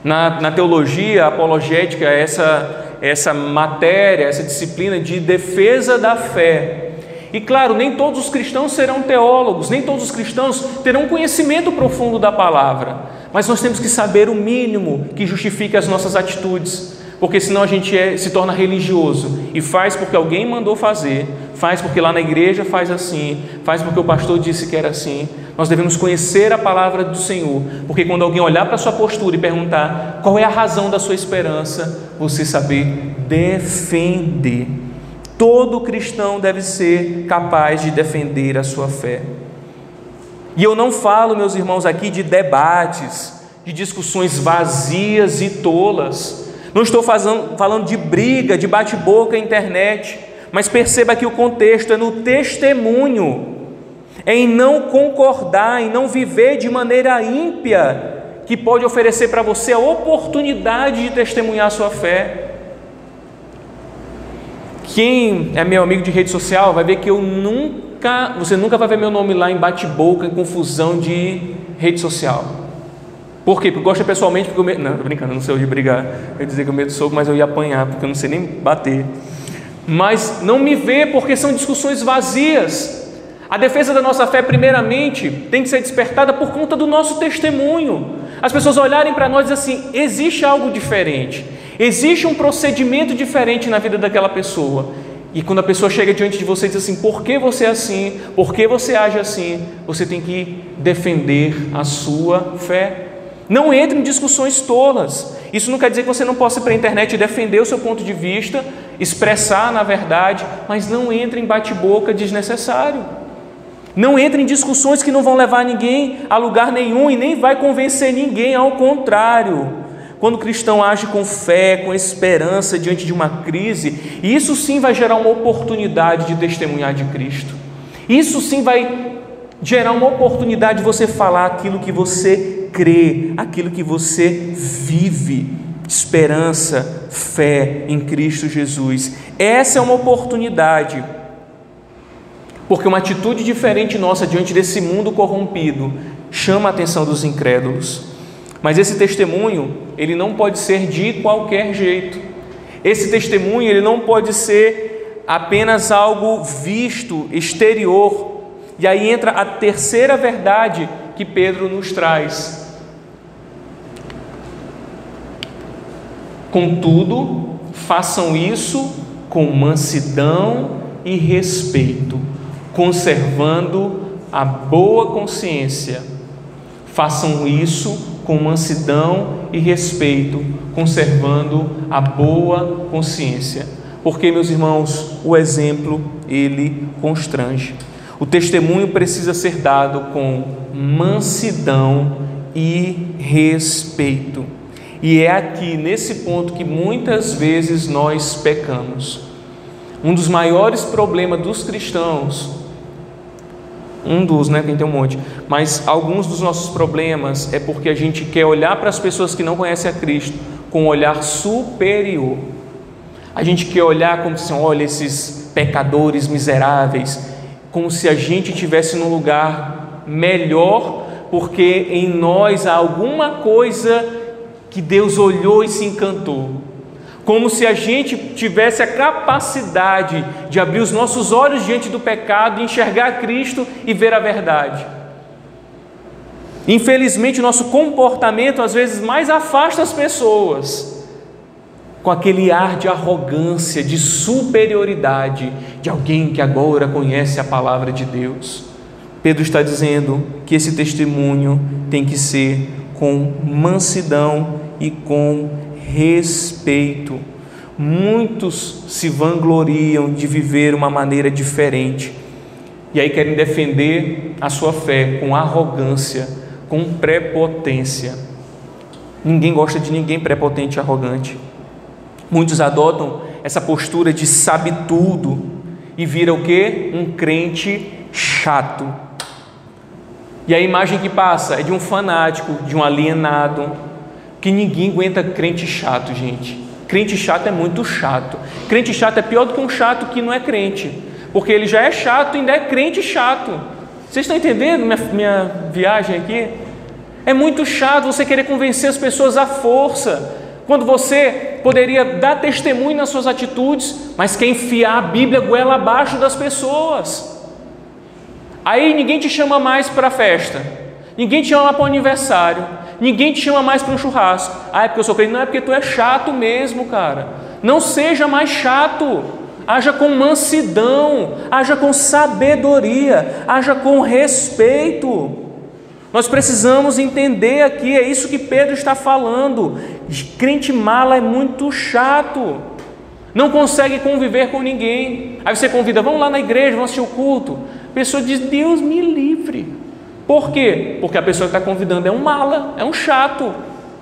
Na teologia apologética, essa matéria, essa disciplina de defesa da fé. E claro, nem todos os cristãos serão teólogos, nem todos os cristãos terão conhecimento profundo da palavra, mas nós temos que saber o mínimo que justifique as nossas atitudes, porque senão a gente se torna religioso e faz porque alguém mandou fazer, faz porque lá na igreja faz assim, faz porque o pastor disse que era assim. Nós devemos conhecer a palavra do Senhor, porque quando alguém olhar para a sua postura e perguntar qual é a razão da sua esperança, você saber defender. Todo cristão deve ser capaz de defender a sua fé. E eu não falo, meus irmãos, aqui de debates, de discussões vazias e tolas. Não estou falando de briga, de bate-boca na internet, mas perceba que o contexto é no testemunho. é em não concordar, em não viver de maneira ímpia, que pode oferecer para você a oportunidade de testemunhar a sua fé. Quem é meu amigo de rede social vai ver que você nunca vai ver meu nome lá em bate-boca, em confusão de rede social. Por quê? Porque eu gosto pessoalmente, porque não, tô brincando, eu não sei hoje brigar. Eu ia dizer que eu medo soco, mas eu ia apanhar, porque eu não sei nem bater. Mas não me vê porque são discussões vazias. A defesa da nossa fé, primeiramente, tem que ser despertada por conta do nosso testemunho. As pessoas olharem para nós e dizem assim: existe algo diferente, existe um procedimento diferente na vida daquela pessoa. E quando a pessoa chega diante de você e diz assim: por que você é assim? Por que você age assim? Você tem que defender a sua fé. Não entre em discussões tolas. Isso não quer dizer que você não possa ir para a internet e defender o seu ponto de vista, expressar na verdade, mas não entre em bate-boca desnecessário. Não entre em discussões que não vão levar ninguém a lugar nenhum e nem vai convencer ninguém, ao contrário. Quando o cristão age com fé, com esperança diante de uma crise, isso sim vai gerar uma oportunidade de testemunhar de Cristo. Isso sim vai gerar uma oportunidade de você falar aquilo que você crê, aquilo que você vive. Esperança, fé em Cristo Jesus. Essa é uma oportunidade, porque uma atitude diferente nossa diante desse mundo corrompido chama a atenção dos incrédulos. Mas esse testemunho, ele não pode ser de qualquer jeito. Esse testemunho, ele não pode ser apenas algo visto, exterior. E aí entra a terceira verdade que Pedro nos traz. Contudo, façam isso com mansidão e respeito, conservando a boa consciência. Façam isso com mansidão e respeito, conservando a boa consciência. Porque, meus irmãos, o exemplo, ele constrange. O testemunho precisa ser dado com mansidão e respeito. E é aqui, nesse ponto, que muitas vezes nós pecamos. Um dos maiores problemas dos cristãos, quem tem um monte, mas alguns dos nossos problemas é porque a gente quer olhar para as pessoas que não conhecem a Cristo com um olhar superior. A gente quer olhar como se, olha, esses pecadores miseráveis, como se a gente estivesse num lugar melhor, porque em nós há alguma coisa que Deus olhou e se encantou. Como se a gente tivesse a capacidade de abrir os nossos olhos diante do pecado, enxergar Cristo e ver a verdade. Infelizmente, o nosso comportamento às vezes mais afasta as pessoas, com aquele ar de arrogância, de superioridade, de alguém que agora conhece a palavra de Deus. Pedro está dizendo que esse testemunho tem que ser com mansidão e com respeito. Muitos se vangloriam de viver uma maneira diferente e aí querem defender a sua fé com arrogância, com prepotência. Ninguém gosta de ninguém prepotente e arrogante. Muitos adotam essa postura de sabe tudo e vira o quê? Um crente chato. E a imagem que passa é de um fanático, de um alienado, que ninguém aguenta crente chato, gente. Crente chato é muito chato. Crente chato é pior do que um chato que não é crente, porque ele já é chato e ainda é crente chato. Vocês estão entendendo minha viagem aqui? É muito chato você querer convencer as pessoas à força, quando você poderia dar testemunho nas suas atitudes, mas quer enfiar a Bíblia goela abaixo das pessoas. Aí ninguém te chama mais para a festa, ninguém te chama para o aniversário, ninguém te chama mais para um churrasco. É porque eu sou crente. Não, é porque tu é chato mesmo, cara. Não seja mais chato. Haja com mansidão, haja com sabedoria, haja com respeito. Nós precisamos entender aqui, é isso que Pedro está falando. Crente mala é muito chato, não consegue conviver com ninguém. Aí você convida, vamos lá na igreja, vamos assistir o culto. A pessoa diz, Deus me livre. Por quê? Porque a pessoa que está convidando é um mala, é um chato.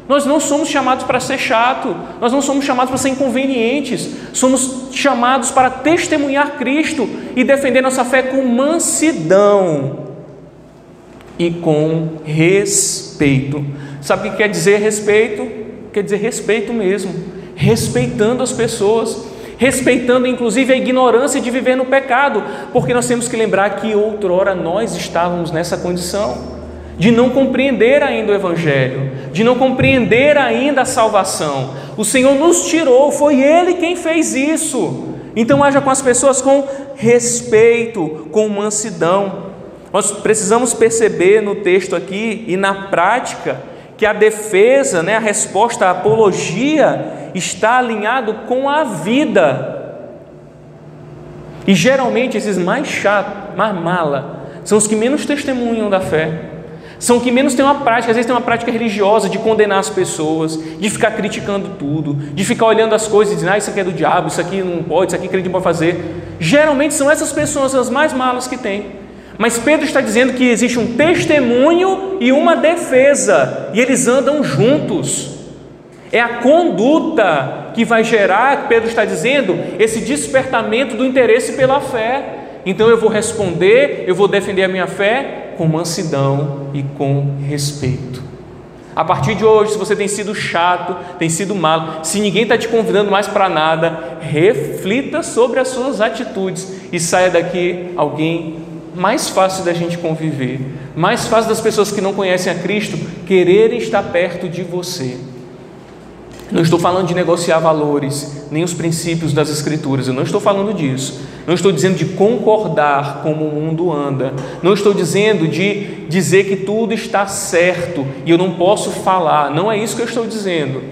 Nós não somos chamados para ser chato, nós não somos chamados para ser inconvenientes, somos chamados para testemunhar Cristo e defender nossa fé com mansidão e com respeito. Sabe o que quer dizer respeito? Quer dizer respeito mesmo, respeitando as pessoas, respeitando inclusive a ignorância de viver no pecado, porque nós temos que lembrar que outrora nós estávamos nessa condição de não compreender ainda o Evangelho, de não compreender ainda a salvação. O Senhor nos tirou, foi Ele quem fez isso. Então haja com as pessoas com respeito, com mansidão. Nós precisamos perceber no texto aqui e na prática que a defesa, a resposta, a apologia está alinhado com a vida. E geralmente esses mais chatos, mais mala, são os que menos testemunham da fé. São que menos têm uma prática, às vezes tem uma prática religiosa de condenar as pessoas, de ficar criticando tudo, de ficar olhando as coisas e dizendo, isso aqui é do diabo, isso aqui não pode, isso aqui crente não pode fazer. Geralmente são essas pessoas as mais malas que tem. Mas Pedro está dizendo que existe um testemunho e uma defesa, e eles andam juntos. É a conduta que vai gerar, Pedro está dizendo, esse despertamento do interesse pela fé. Então eu vou responder, eu vou defender a minha fé com mansidão e com respeito. A partir de hoje, se você tem sido chato, tem sido malo, se ninguém está te convidando mais para nada, reflita sobre as suas atitudes e saia daqui alguém mais fácil da gente conviver, mais fácil das pessoas que não conhecem a Cristo quererem estar perto de você. Não estou falando de negociar valores, nem os princípios das Escrituras, eu não estou falando disso. Não estou dizendo de concordar como o mundo anda. Não estou dizendo de dizer que tudo está certo e eu não posso falar. Não é isso que eu estou dizendo.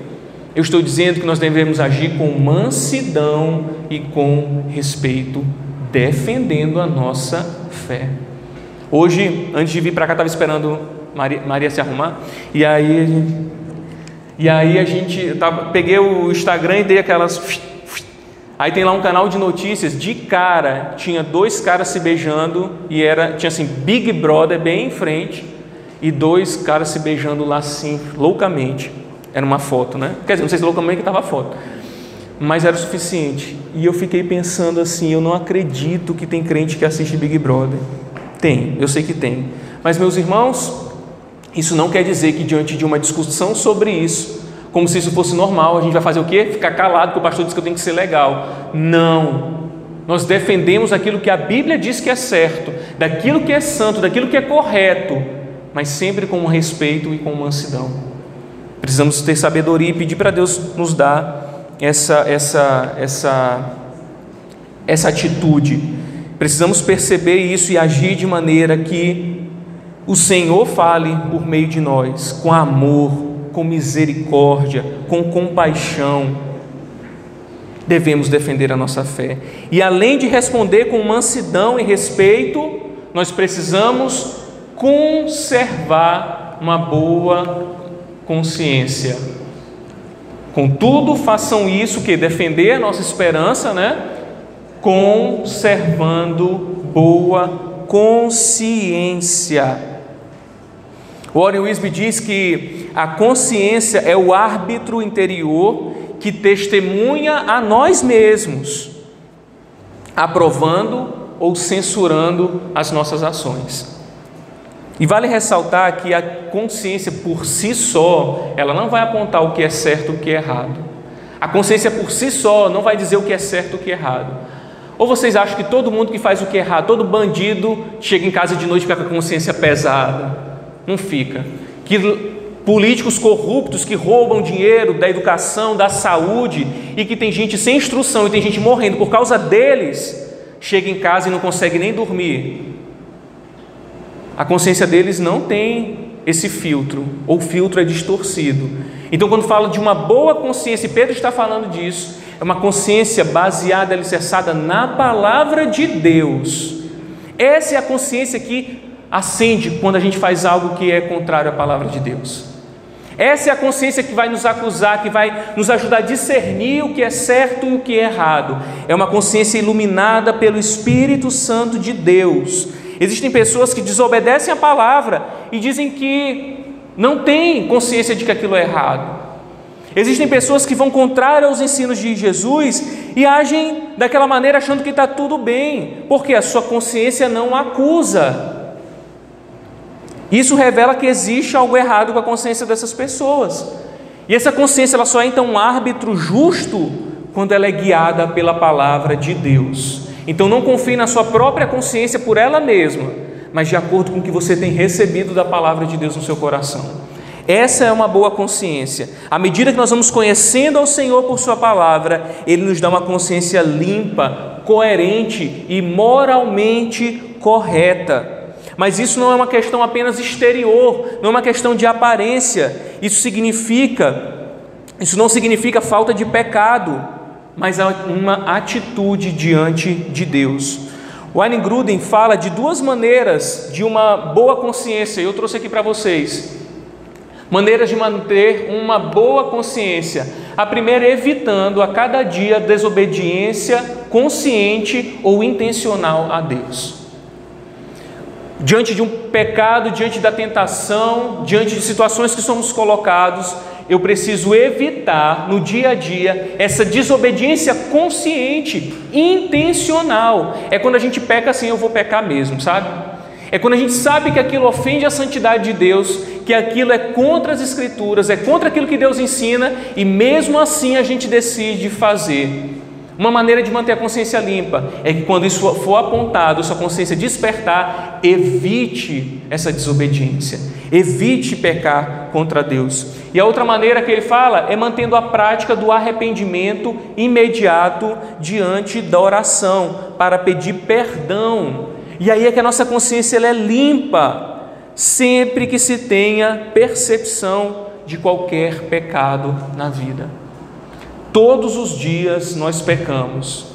Eu estou dizendo que nós devemos agir com mansidão e com respeito, defendendo a nossa fé. Hoje, antes de vir para cá, estava esperando Maria se arrumar, e aí a gente peguei o Instagram e dei aquelas. Aí tem lá um canal de notícias, de cara, tinha 2 caras se beijando, e tinha assim, Big Brother bem em frente, e 2 caras se beijando lá assim, loucamente. Era uma foto, né? Quer dizer, não sei se loucamente que estava a foto, mas era o suficiente. E eu fiquei pensando assim, eu não acredito que tem crente que assiste Big Brother. Tem, eu sei que tem. Mas meus irmãos, isso não quer dizer que diante de uma discussão sobre isso, como se isso fosse normal, a gente vai fazer o quê? Ficar calado porque o pastor disse que eu tenho que ser legal. Não, nós defendemos aquilo que a Bíblia diz que é certo, daquilo que é santo, daquilo que é correto, mas sempre com respeito e com mansidão. Precisamos ter sabedoria e pedir para Deus nos dar essa atitude. Precisamos perceber isso e agir de maneira que o Senhor fale por meio de nós, com amor, com misericórdia, com compaixão. Devemos defender a nossa fé. E além de responder com mansidão e respeito, nós precisamos conservar uma boa consciência. Contudo, façam isso, que defender a nossa esperança, conservando boa consciência. Warren Wiersbe diz que a consciência é o árbitro interior que testemunha a nós mesmos, aprovando ou censurando as nossas ações. E vale ressaltar que a consciência por si só, ela não vai apontar o que é certo e o que é errado. A consciência por si só não vai dizer o que é certo e o que é errado. Ou vocês acham que todo mundo que faz o que é errado, todo bandido chega em casa de noite e fica com a consciência pesada? Não fica. Que políticos corruptos que roubam dinheiro da educação, da saúde, e que tem gente sem instrução e tem gente morrendo por causa deles, chega em casa e não consegue nem dormir. A consciência deles não tem esse filtro, ou o filtro é distorcido. Então, quando fala de uma boa consciência, e Pedro está falando disso, é uma consciência baseada, alicerçada na palavra de Deus. Essa é a consciência que acende quando a gente faz algo que é contrário à palavra de Deus. Essa é a consciência que vai nos acusar, que vai nos ajudar a discernir o que é certo e o que é errado. É uma consciência iluminada pelo Espírito Santo de Deus. Existem pessoas que desobedecem a palavra e dizem que não têm consciência de que aquilo é errado. Existem pessoas que vão contrário aos ensinos de Jesus e agem daquela maneira achando que está tudo bem, porque a sua consciência não acusa. Isso revela que existe algo errado com a consciência dessas pessoas. E essa consciência ela só é então um árbitro justo quando ela é guiada pela palavra de Deus. Então não confie na sua própria consciência por ela mesma, mas de acordo com o que você tem recebido da palavra de Deus no seu coração. Essa é uma boa consciência. À medida que nós vamos conhecendo ao Senhor por sua palavra, Ele nos dá uma consciência limpa, coerente e moralmente correta. Mas isso não é uma questão apenas exterior, não é uma questão de aparência. Isso não significa falta de pecado, mas é uma atitude diante de Deus. Wayne Grudem fala de duas maneiras de uma boa consciência, e eu trouxe aqui para vocês. Maneiras de manter uma boa consciência. A primeira é evitando a cada dia desobediência consciente ou intencional a Deus. Diante de um pecado, diante da tentação, diante de situações que somos colocados, eu preciso evitar no dia a dia essa desobediência consciente, intencional. É quando a gente peca assim, eu vou pecar mesmo, sabe? É quando a gente sabe que aquilo ofende a santidade de Deus, que aquilo é contra as Escrituras, é contra aquilo que Deus ensina, e mesmo assim a gente decide fazer. Uma maneira de manter a consciência limpa é que quando isso for apontado, sua consciência despertar, evite essa desobediência, evite pecar contra Deus. E a outra maneira que ele fala é mantendo a prática do arrependimento imediato diante da oração, para pedir perdão. E aí é que a nossa consciência ela é limpa, sempre que se tenha percepção de qualquer pecado na vida. Todos os dias nós pecamos,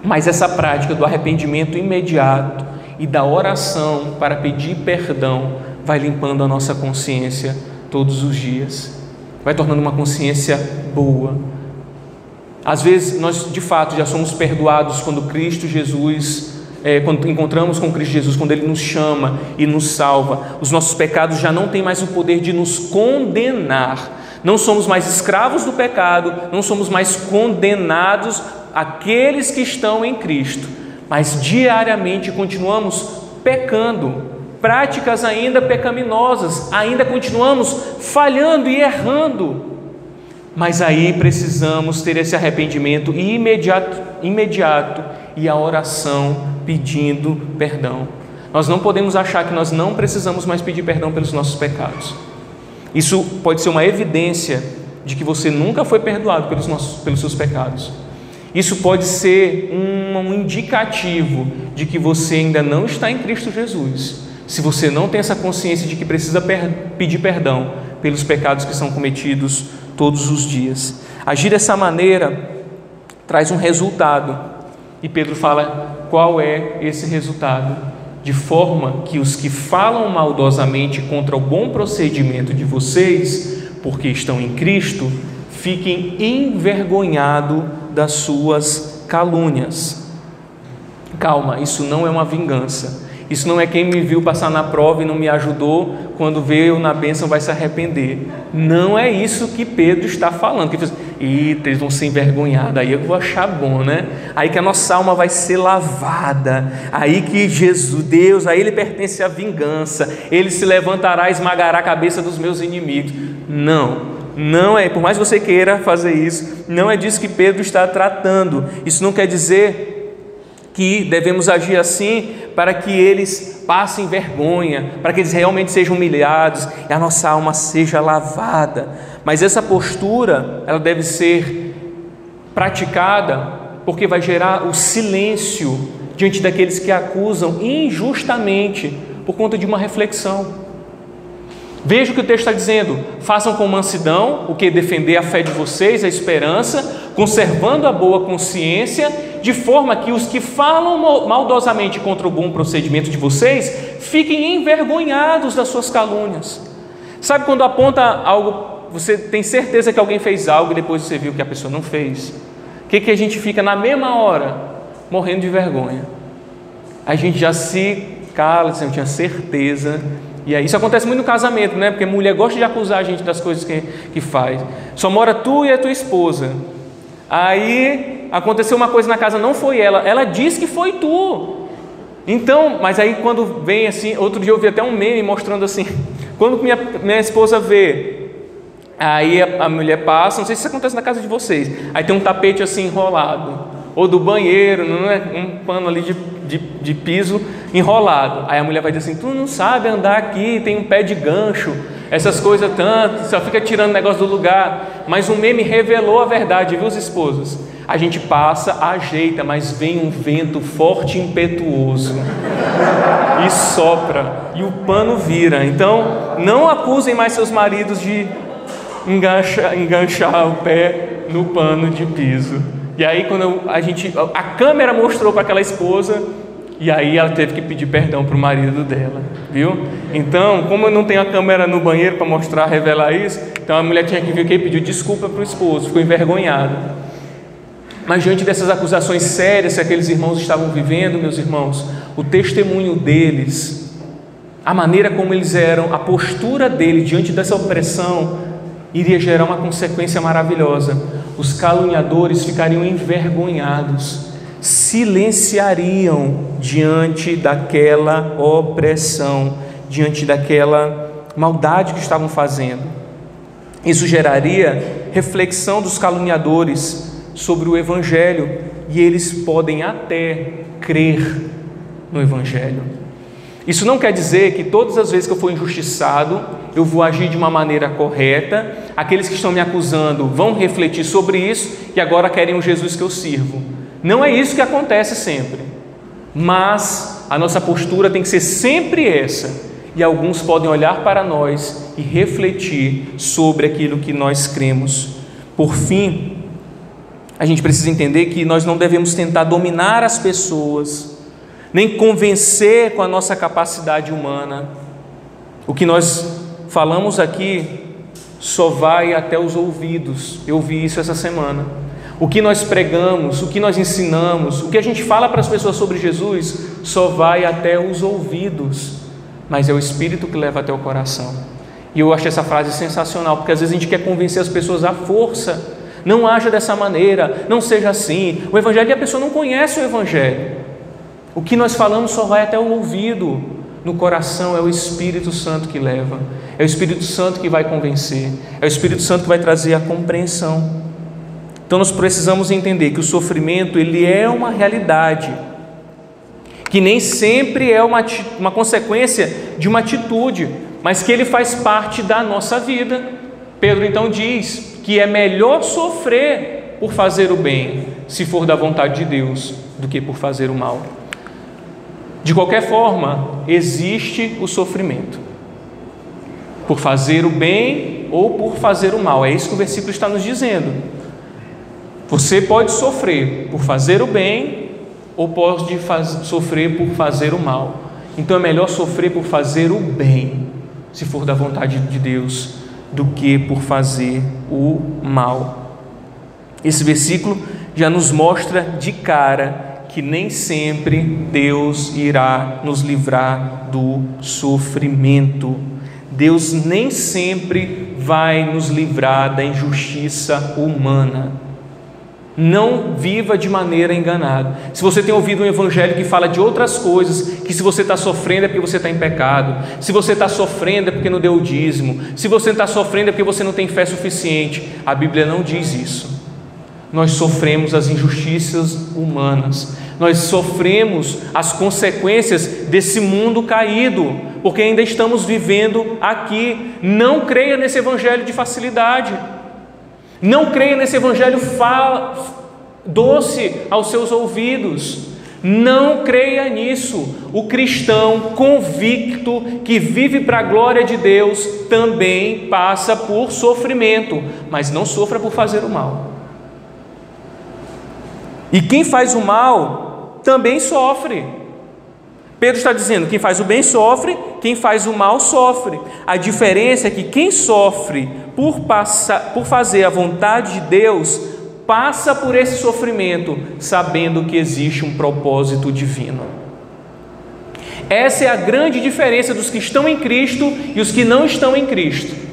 mas essa prática do arrependimento imediato e da oração para pedir perdão vai limpando a nossa consciência todos os dias, vai tornando uma consciência boa. Às vezes nós de fato já somos perdoados quando Cristo Jesus, quando encontramos com Cristo Jesus, quando Ele nos chama e nos salva. Os nossos pecados já não têm mais o poder de nos condenar. Não somos mais escravos do pecado, não somos mais condenados aqueles que estão em Cristo, mas diariamente continuamos pecando, práticas ainda pecaminosas, ainda continuamos falhando e errando, mas aí precisamos ter esse arrependimento imediato e a oração pedindo perdão. Nós não podemos achar que nós não precisamos mais pedir perdão pelos nossos pecados. Isso pode ser uma evidência de que você nunca foi perdoado pelos seus pecados. Isso pode ser um indicativo de que você ainda não está em Cristo Jesus, se você não tem essa consciência de que precisa pedir perdão pelos pecados que são cometidos todos os dias. Agir dessa maneira traz um resultado, e Pedro fala qual é esse resultado. De forma que os que falam maldosamente contra o bom procedimento de vocês, porque estão em Cristo, fiquem envergonhados das suas calúnias. Calma, isso não é uma vingança. Isso não é quem me viu passar na prova e não me ajudou, quando veio na bênção vai se arrepender. Não é isso que Pedro está falando. Que eles vão ser envergonhados, aí eu vou achar bom, né? Aí que a nossa alma vai ser lavada, aí que Jesus, Deus, aí Ele pertence à vingança, Ele se levantará e esmagará a cabeça dos meus inimigos. Não é, por mais que você queira fazer isso, não é disso que Pedro está tratando. Isso não quer dizer que devemos agir assim para que eles passem vergonha, para que eles realmente sejam humilhados e a nossa alma seja lavada. Mas essa postura, ela deve ser praticada porque vai gerar o silêncio diante daqueles que acusam injustamente por conta de uma reflexão. Veja o que o texto está dizendo: façam com mansidão, o que defender a fé de vocês, a esperança, conservando a boa consciência, de forma que os que falam maldosamente contra o bom procedimento de vocês fiquem envergonhados das suas calúnias. Sabe quando aponta algo, você tem certeza que alguém fez algo e depois você viu que a pessoa não fez? O que a gente fica na mesma hora? Morrendo de vergonha. A gente já se cala, eu tinha certeza. E aí, isso acontece muito no casamento, né? Porque a mulher gosta de acusar a gente das coisas que faz. Só mora tu e a tua esposa. Aí aconteceu uma coisa na casa, não foi ela. Ela diz que foi tu. Então, mas aí quando vem assim, outro dia eu vi até um meme mostrando assim, quando minha esposa vê, aí a mulher passa, não sei se isso acontece na casa de vocês, aí tem um tapete assim enrolado, ou do banheiro, não é? Um pano ali de piso enrolado, aí a mulher vai dizer assim, tu não sabe andar aqui, tem um pé de gancho, essas coisas tanto, só fica tirando negócio do lugar. Mas o meme revelou a verdade, viu, os esposos? A gente passa, ajeita, mas vem um vento forte e impetuoso e sopra, e o pano vira. Então, não acusem mais seus maridos de enganchar o pé no pano de piso. E aí, quando a câmera mostrou para aquela esposa, e aí ela teve que pedir perdão para o marido dela, viu? Então, como eu não tenho a câmera no banheiro para mostrar, revelar isso, então a mulher tinha que vir aqui e pedir desculpa para o esposo, ficou envergonhada. Mas diante dessas acusações sérias que aqueles irmãos estavam vivendo, meus irmãos, o testemunho deles, a maneira como eles eram, a postura deles diante dessa opressão, iria gerar uma consequência maravilhosa. Os caluniadores ficariam envergonhados, silenciariam diante daquela opressão, diante daquela maldade que estavam fazendo. Isso geraria reflexão dos caluniadores sobre o Evangelho, e eles podem até crer no Evangelho. Isso não quer dizer que todas as vezes que eu for injustiçado, eu vou agir de uma maneira correta. Aqueles que estão me acusando vão refletir sobre isso e agora querem o Jesus que eu sirvo. Não é isso que acontece sempre, mas a nossa postura tem que ser sempre essa, e alguns podem olhar para nós e refletir sobre aquilo que nós cremos. Por fim, a gente precisa entender que nós não devemos tentar dominar as pessoas, nem convencer com a nossa capacidade humana. O que nós falamos aqui só vai até os ouvidos. Eu vi isso essa semana. O que nós pregamos, o que nós ensinamos, o que a gente fala para as pessoas sobre Jesus, só vai até os ouvidos, mas é o Espírito que leva até o coração. E eu acho essa frase sensacional, porque às vezes a gente quer convencer as pessoas à força. Não haja dessa maneira, não seja assim. O Evangelho, e a pessoa não conhece o Evangelho. O que nós falamos só vai até o ouvido. No coração é o Espírito Santo que leva. É o Espírito Santo que vai convencer. É o Espírito Santo que vai trazer a compreensão. Então nós precisamos entender que o sofrimento, ele é uma realidade, que nem sempre é uma consequência de uma atitude, mas que ele faz parte da nossa vida. Pedro então diz que é melhor sofrer por fazer o bem, se for da vontade de Deus, do que por fazer o mal. De qualquer forma, existe o sofrimento, por fazer o bem ou por fazer o mal. É isso que o versículo está nos dizendo. Você pode sofrer por fazer o bem ou pode sofrer por fazer o mal. Então é melhor sofrer por fazer o bem, se for da vontade de Deus, do que por fazer o mal. Esse versículo já nos mostra de cara que nem sempre Deus irá nos livrar do sofrimento. Deus nem sempre vai nos livrar da injustiça humana. Não viva de maneira enganada. Se você tem ouvido um evangelho que fala de outras coisas, que se você está sofrendo é porque você está em pecado, se você está sofrendo é porque não deu o dízimo, se você está sofrendo é porque você não tem fé suficiente, a Bíblia não diz isso. Nós sofremos as injustiças humanas, nós sofremos as consequências desse mundo caído, porque ainda estamos vivendo aqui. Não creia nesse evangelho de facilidade. Não creia nesse evangelho doce aos seus ouvidos. Não creia nisso. O cristão convicto que vive para a glória de Deus também passa por sofrimento, mas não sofra por fazer o mal. E quem faz o mal também sofre. Pedro está dizendo: quem faz o bem sofre, quem faz o mal sofre. A diferença é que quem sofre por fazer a vontade de Deus, passa por esse sofrimento, sabendo que existe um propósito divino. Essa é a grande diferença dos que estão em Cristo e os que não estão em Cristo.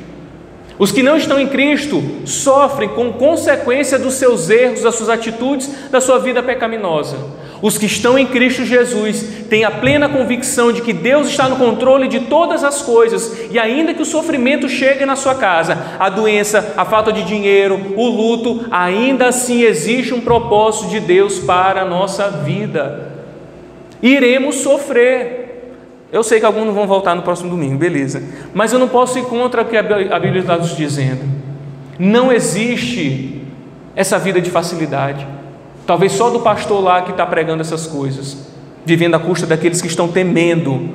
Os que não estão em Cristo sofrem com consequência dos seus erros, das suas atitudes, da sua vida pecaminosa. Os que estão em Cristo Jesus têm a plena convicção de que Deus está no controle de todas as coisas, e ainda que o sofrimento chegue na sua casa, a doença, a falta de dinheiro, o luto, ainda assim existe um propósito de Deus para a nossa vida. Iremos sofrer. Eu sei que alguns não vão voltar no próximo domingo, beleza, mas eu não posso ir contra o que a Bíblia está nos dizendo. Não existe essa vida de facilidade. Talvez só do pastor lá que está pregando essas coisas, vivendo à custa daqueles que estão temendo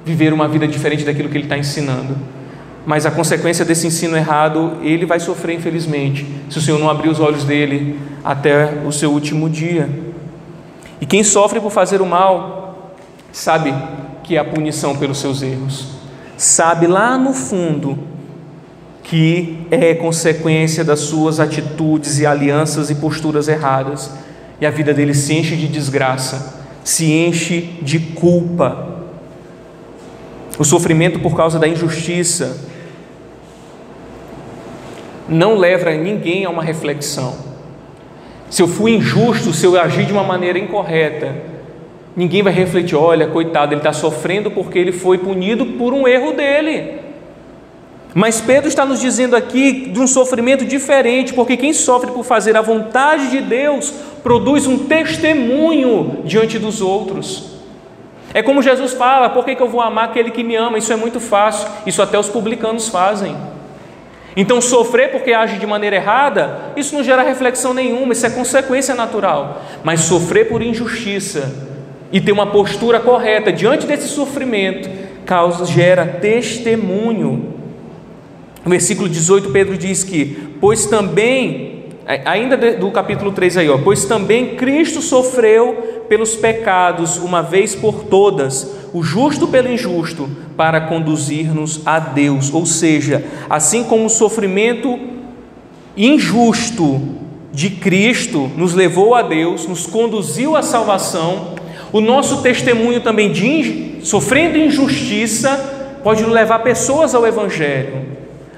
viver uma vida diferente daquilo que ele está ensinando. Mas a consequência desse ensino errado, ele vai sofrer, infelizmente, se o Senhor não abrir os olhos dele até o seu último dia. E quem sofre por fazer o mal, sabe que é a punição pelos seus erros, sabe lá no fundo que é consequência das suas atitudes e alianças e posturas erradas, e a vida dele se enche de desgraça, se enche de culpa. O sofrimento por causa da injustiça não leva ninguém a uma reflexão. Se eu fui injusto, se eu agir de uma maneira incorreta, ninguém vai refletir: olha, coitado, ele está sofrendo porque ele foi punido por um erro dele. Mas Pedro está nos dizendo aqui de um sofrimento diferente, porque quem sofre por fazer a vontade de Deus produz um testemunho diante dos outros. É como Jesus fala: por que eu vou amar aquele que me ama? Isso é muito fácil, isso até os publicanos fazem. Então sofrer porque age de maneira errada, isso não gera reflexão nenhuma, isso é consequência natural. Mas sofrer por injustiça e ter uma postura correta diante desse sofrimento, gera testemunho. No versículo 18, Pedro diz que, pois também, ainda do capítulo 3 aí, pois também Cristo sofreu pelos pecados uma vez por todas, o justo pelo injusto, para conduzir-nos a Deus. Ou seja, assim como o sofrimento injusto de Cristo nos levou a Deus, nos conduziu à salvação, o nosso testemunho também de sofrendo injustiça pode levar pessoas ao Evangelho,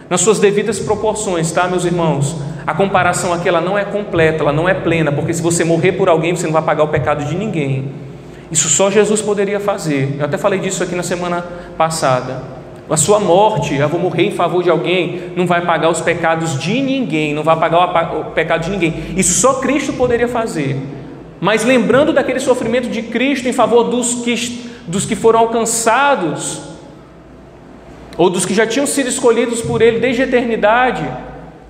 nas suas devidas proporções, tá, meus irmãos? A comparação aqui, ela não é completa, ela não é plena, porque se você morrer por alguém, você não vai pagar o pecado de ninguém. Isso só Jesus poderia fazer. Eu até falei disso aqui na semana passada. A sua morte, eu vou morrer em favor de alguém, não vai pagar os pecados de ninguém, não vai pagar o pecado de ninguém. Isso só Cristo poderia fazer. Mas lembrando daquele sofrimento de Cristo em favor dos que foram alcançados, ou dos que já tinham sido escolhidos por Ele desde a eternidade,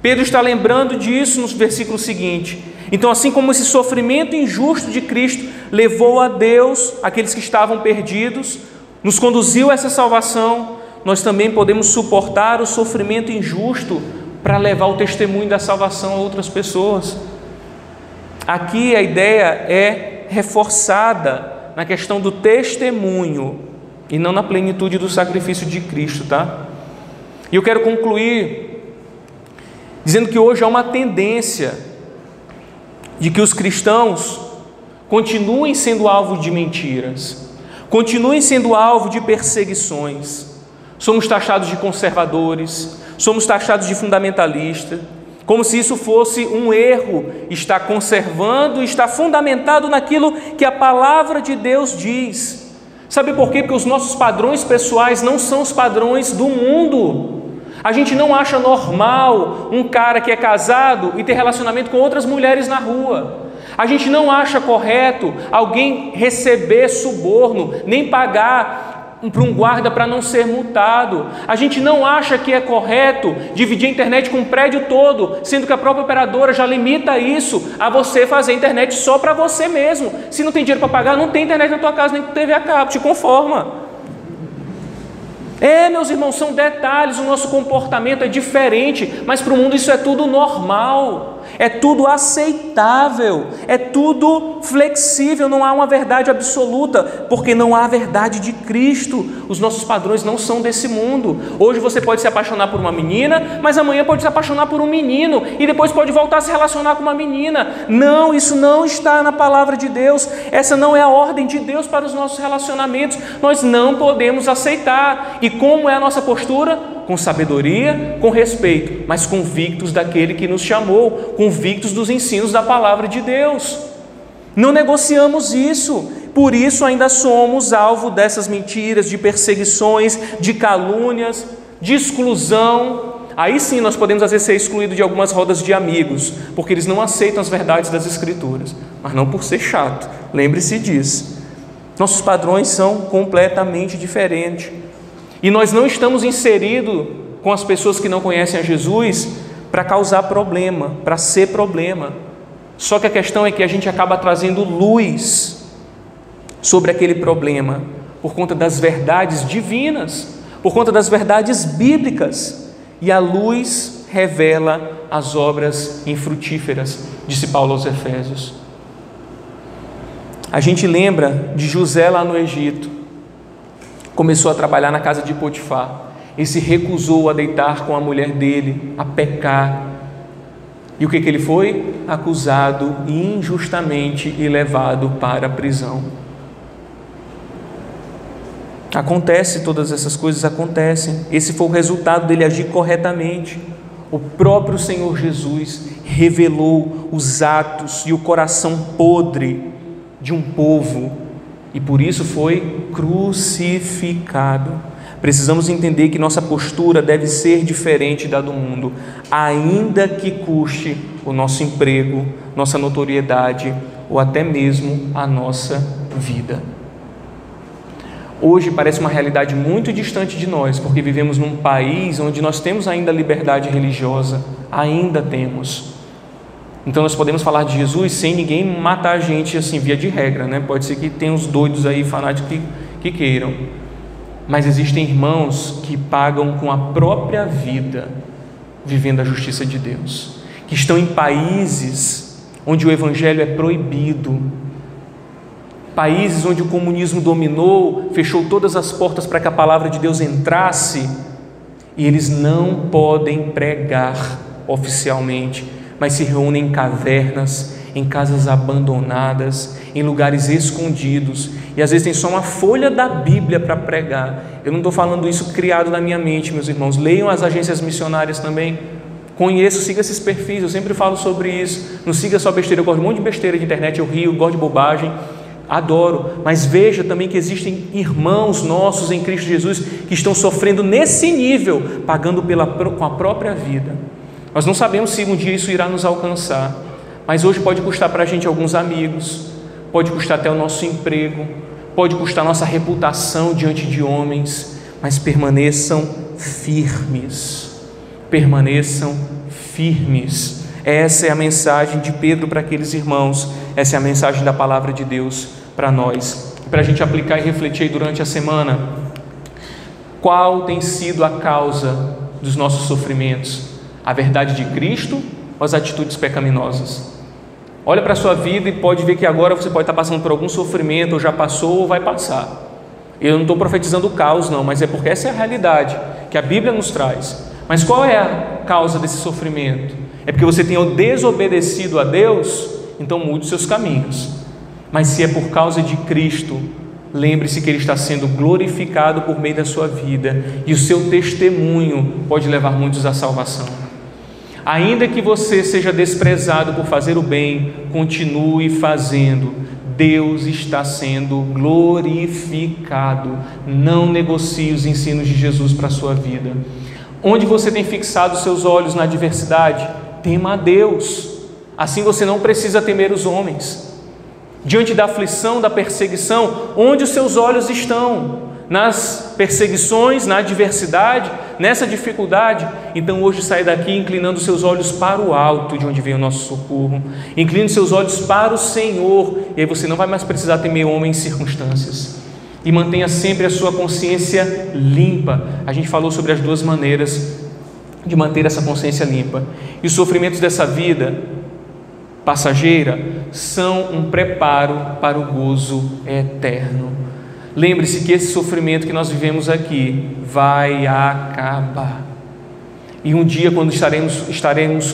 Pedro está lembrando disso no versículo seguinte. Então, assim como esse sofrimento injusto de Cristo levou a Deus aqueles que estavam perdidos, nos conduziu a essa salvação, nós também podemos suportar o sofrimento injusto para levar o testemunho da salvação a outras pessoas. Aqui a ideia é reforçada na questão do testemunho e não na plenitude do sacrifício de Cristo, tá? E eu quero concluir dizendo que hoje há uma tendência de que os cristãos continuem sendo alvo de mentiras, continuem sendo alvo de perseguições. Somos taxados de conservadores, somos taxados de fundamentalistas, como se isso fosse um erro, está conservando, está fundamentado naquilo que a palavra de Deus diz. Sabe por quê? Porque os nossos padrões pessoais não são os padrões do mundo. A gente não acha normal um cara que é casado e ter relacionamento com outras mulheres na rua. A gente não acha correto alguém receber suborno, nem pagar para um guarda para não ser multado. A gente não acha que é correto dividir a internet com um prédio todo, sendo que a própria operadora já limita isso a você fazer internet só para você mesmo. Se não tem dinheiro para pagar, não tem internet na tua casa, nem TV a cabo, te conforma. Meus irmãos, são detalhes, o nosso comportamento é diferente, mas para o mundo isso é tudo normal, é tudo aceitável, é tudo flexível, não há uma verdade absoluta, porque não há a verdade de Cristo. Os nossos padrões não são desse mundo. Hoje você pode se apaixonar por uma menina, mas amanhã pode se apaixonar por um menino, e depois pode voltar a se relacionar com uma menina. Não, isso não está na palavra de Deus, essa não é a ordem de Deus para os nossos relacionamentos, nós não podemos aceitar. E como é a nossa postura? Com sabedoria, com respeito, mas convictos daquele que nos chamou, convictos dos ensinos da palavra de Deus. Não negociamos isso. Por isso ainda somos alvo dessas mentiras, de perseguições, de calúnias, de exclusão. Aí sim nós podemos às vezes ser excluídos de algumas rodas de amigos, porque eles não aceitam as verdades das Escrituras, mas não por ser chato. Lembre-se disso. Nossos padrões são completamente diferentes. E nós não estamos inseridos com as pessoas que não conhecem a Jesus para causar problema, para ser problema. Só que a questão é que a gente acaba trazendo luz sobre aquele problema, por conta das verdades divinas, por conta das verdades bíblicas, e a luz revela as obras infrutíferas, disse Paulo aos Efésios. A gente lembra de José lá no Egito, começou a trabalhar na casa de Potifar, e se recusou a deitar com a mulher dele, a pecar, e o que ele foi? Acusado injustamente e levado para a prisão. Acontece, todas essas coisas acontecem. Esse foi o resultado dele agir corretamente. O próprio Senhor Jesus revelou os atos e o coração podre de um povo, e por isso foi crucificado. Precisamos entender que nossa postura deve ser diferente da do mundo, ainda que custe o nosso emprego, nossa notoriedade ou até mesmo a nossa vida. Hoje parece uma realidade muito distante de nós, porque vivemos num país onde nós temos ainda liberdade religiosa, ainda temos. Então nós podemos falar de Jesus sem ninguém matar a gente assim, via de regra, né? Pode ser que tenha uns doidos aí, fanáticos que queiram, mas existem irmãos que pagam com a própria vida, vivendo a justiça de Deus, que estão em países onde o evangelho é proibido, países onde o comunismo dominou, fechou todas as portas para que a palavra de Deus entrasse, e eles não podem pregar oficialmente, mas se reúnem em cavernas, em casas abandonadas, em lugares escondidos, e às vezes tem só uma folha da Bíblia para pregar. Eu não estou falando isso criado na minha mente, meus irmãos. Leiam as agências missionárias também. Conheço, siga esses perfis, eu sempre falo sobre isso. Não siga só besteira, eu gosto de um monte de besteira de internet, eu rio, gosto de bobagem, adoro, mas veja também que existem irmãos nossos em Cristo Jesus que estão sofrendo nesse nível, pagando com a própria vida. Nós não sabemos se um dia isso irá nos alcançar, mas hoje pode custar para a gente alguns amigos, pode custar até o nosso emprego, pode custar nossa reputação diante de homens, mas permaneçam firmes, permaneçam firmes. Essa é a mensagem de Pedro para aqueles irmãos, essa é a mensagem da palavra de Deus para nós, para a gente aplicar e refletir aí durante a semana. Qual tem sido a causa dos nossos sofrimentos? A verdade de Cristo ou as atitudes pecaminosas? Olha para a sua vida e pode ver que agora você pode estar passando por algum sofrimento, ou já passou ou vai passar. Eu não estou profetizando o caos não, mas é porque essa é a realidade que a Bíblia nos traz. Mas qual é a causa desse sofrimento? É porque você tenha desobedecido a Deus? Então mude os seus caminhos. Mas se é por causa de Cristo, lembre-se que Ele está sendo glorificado por meio da sua vida, e o seu testemunho pode levar muitos à salvação. Ainda que você seja desprezado por fazer o bem, continue fazendo. Deus está sendo glorificado. Não negocie os ensinos de Jesus para a sua vida. Onde você tem fixado os seus olhos na adversidade? Tema a Deus. Assim você não precisa temer os homens. Diante da aflição, da perseguição, onde os seus olhos estão? Nas perseguições, na adversidade, nessa dificuldade? Então hoje sai daqui inclinando seus olhos para o alto, de onde vem o nosso socorro. Incline seus olhos para o Senhor, e aí você não vai mais precisar temer homens e circunstâncias. E mantenha sempre a sua consciência limpa. A gente falou sobre as duas maneiras de manter essa consciência limpa. E os sofrimentos dessa vida passageira são um preparo para o gozo eterno. Lembre-se que esse sofrimento que nós vivemos aqui vai acabar. E um dia, quando estivermos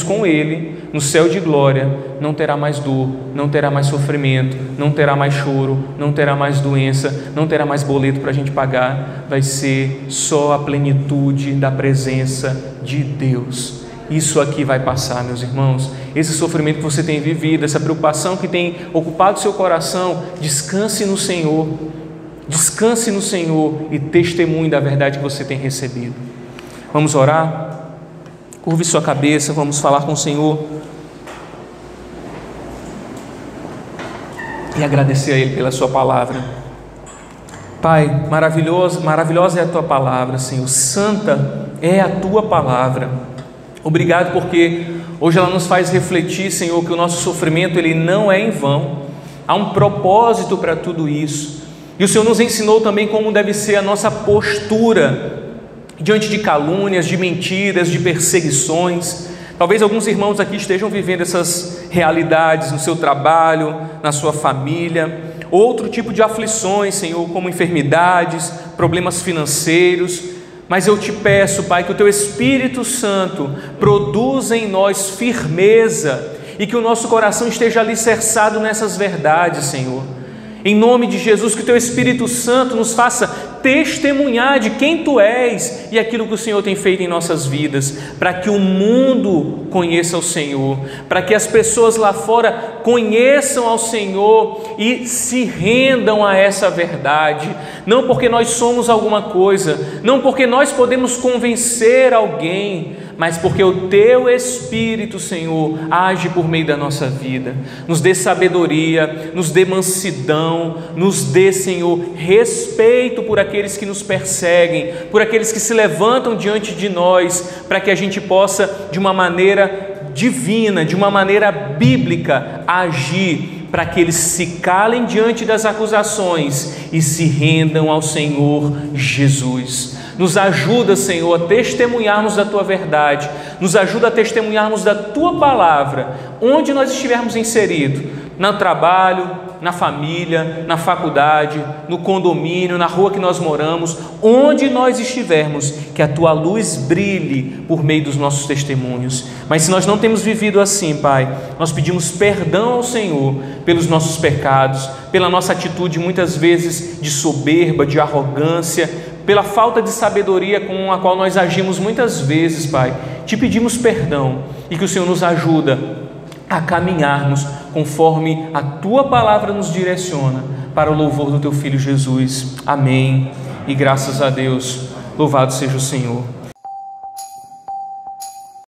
com Ele, no céu de glória, não terá mais dor, não terá mais sofrimento, não terá mais choro, não terá mais doença, não terá mais boleto para a gente pagar. Vai ser só a plenitude da presença de Deus. isso aqui vai passar, meus irmãos. Esse sofrimento que você tem vivido, essa preocupação que tem ocupado seu coração, descanse no Senhor. Descanse no Senhor e testemunhe da verdade que você tem recebido. Vamos orar? Curve sua cabeça, vamos falar com o Senhor e agradecer a Ele pela sua palavra. Pai, maravilhosa é a tua palavra, Senhor. Santa é a tua palavra. Obrigado porque hoje ela nos faz refletir, Senhor, que o nosso sofrimento ele não é em vão. Há um propósito para tudo isso. E o Senhor nos ensinou também como deve ser a nossa postura diante de calúnias, de mentiras, de perseguições. Talvez alguns irmãos aqui estejam vivendo essas realidades no seu trabalho, na sua família, outro tipo de aflições, Senhor, como enfermidades, problemas financeiros. Mas eu te peço, Pai, que o Teu Espírito Santo produza em nós firmeza e que o nosso coração esteja alicerçado nessas verdades, Senhor. Em nome de Jesus, que o Teu Espírito Santo nos faça testemunhar de quem Tu és e aquilo que o Senhor tem feito em nossas vidas, para que o mundo conheça o Senhor, para que as pessoas lá fora conheçam ao Senhor e se rendam a essa verdade, não porque nós somos alguma coisa, não porque nós podemos convencer alguém, mas porque o Teu Espírito, Senhor, age por meio da nossa vida. Nos dê sabedoria, nos dê mansidão, nos dê, Senhor, respeito por aqueles que nos perseguem, por aqueles que se levantam diante de nós, para que a gente possa, de uma maneira divina, de uma maneira bíblica, agir, para que eles se calem diante das acusações e se rendam ao Senhor Jesus. Nos ajuda, Senhor, a testemunharmos da Tua verdade, nos ajuda a testemunharmos da Tua palavra, onde nós estivermos inseridos, no trabalho, na família, na faculdade, no condomínio, na rua que nós moramos, onde nós estivermos, que a Tua luz brilhe por meio dos nossos testemunhos. Mas se nós não temos vivido assim, Pai, nós pedimos perdão ao Senhor pelos nossos pecados, pela nossa atitude muitas vezes de soberba, de arrogância, pela falta de sabedoria com a qual nós agimos muitas vezes, Pai. Te pedimos perdão e que o Senhor nos ajuda a caminharmos conforme a Tua palavra nos direciona, para o louvor do Teu Filho Jesus. Amém. E graças a Deus, louvado seja o Senhor.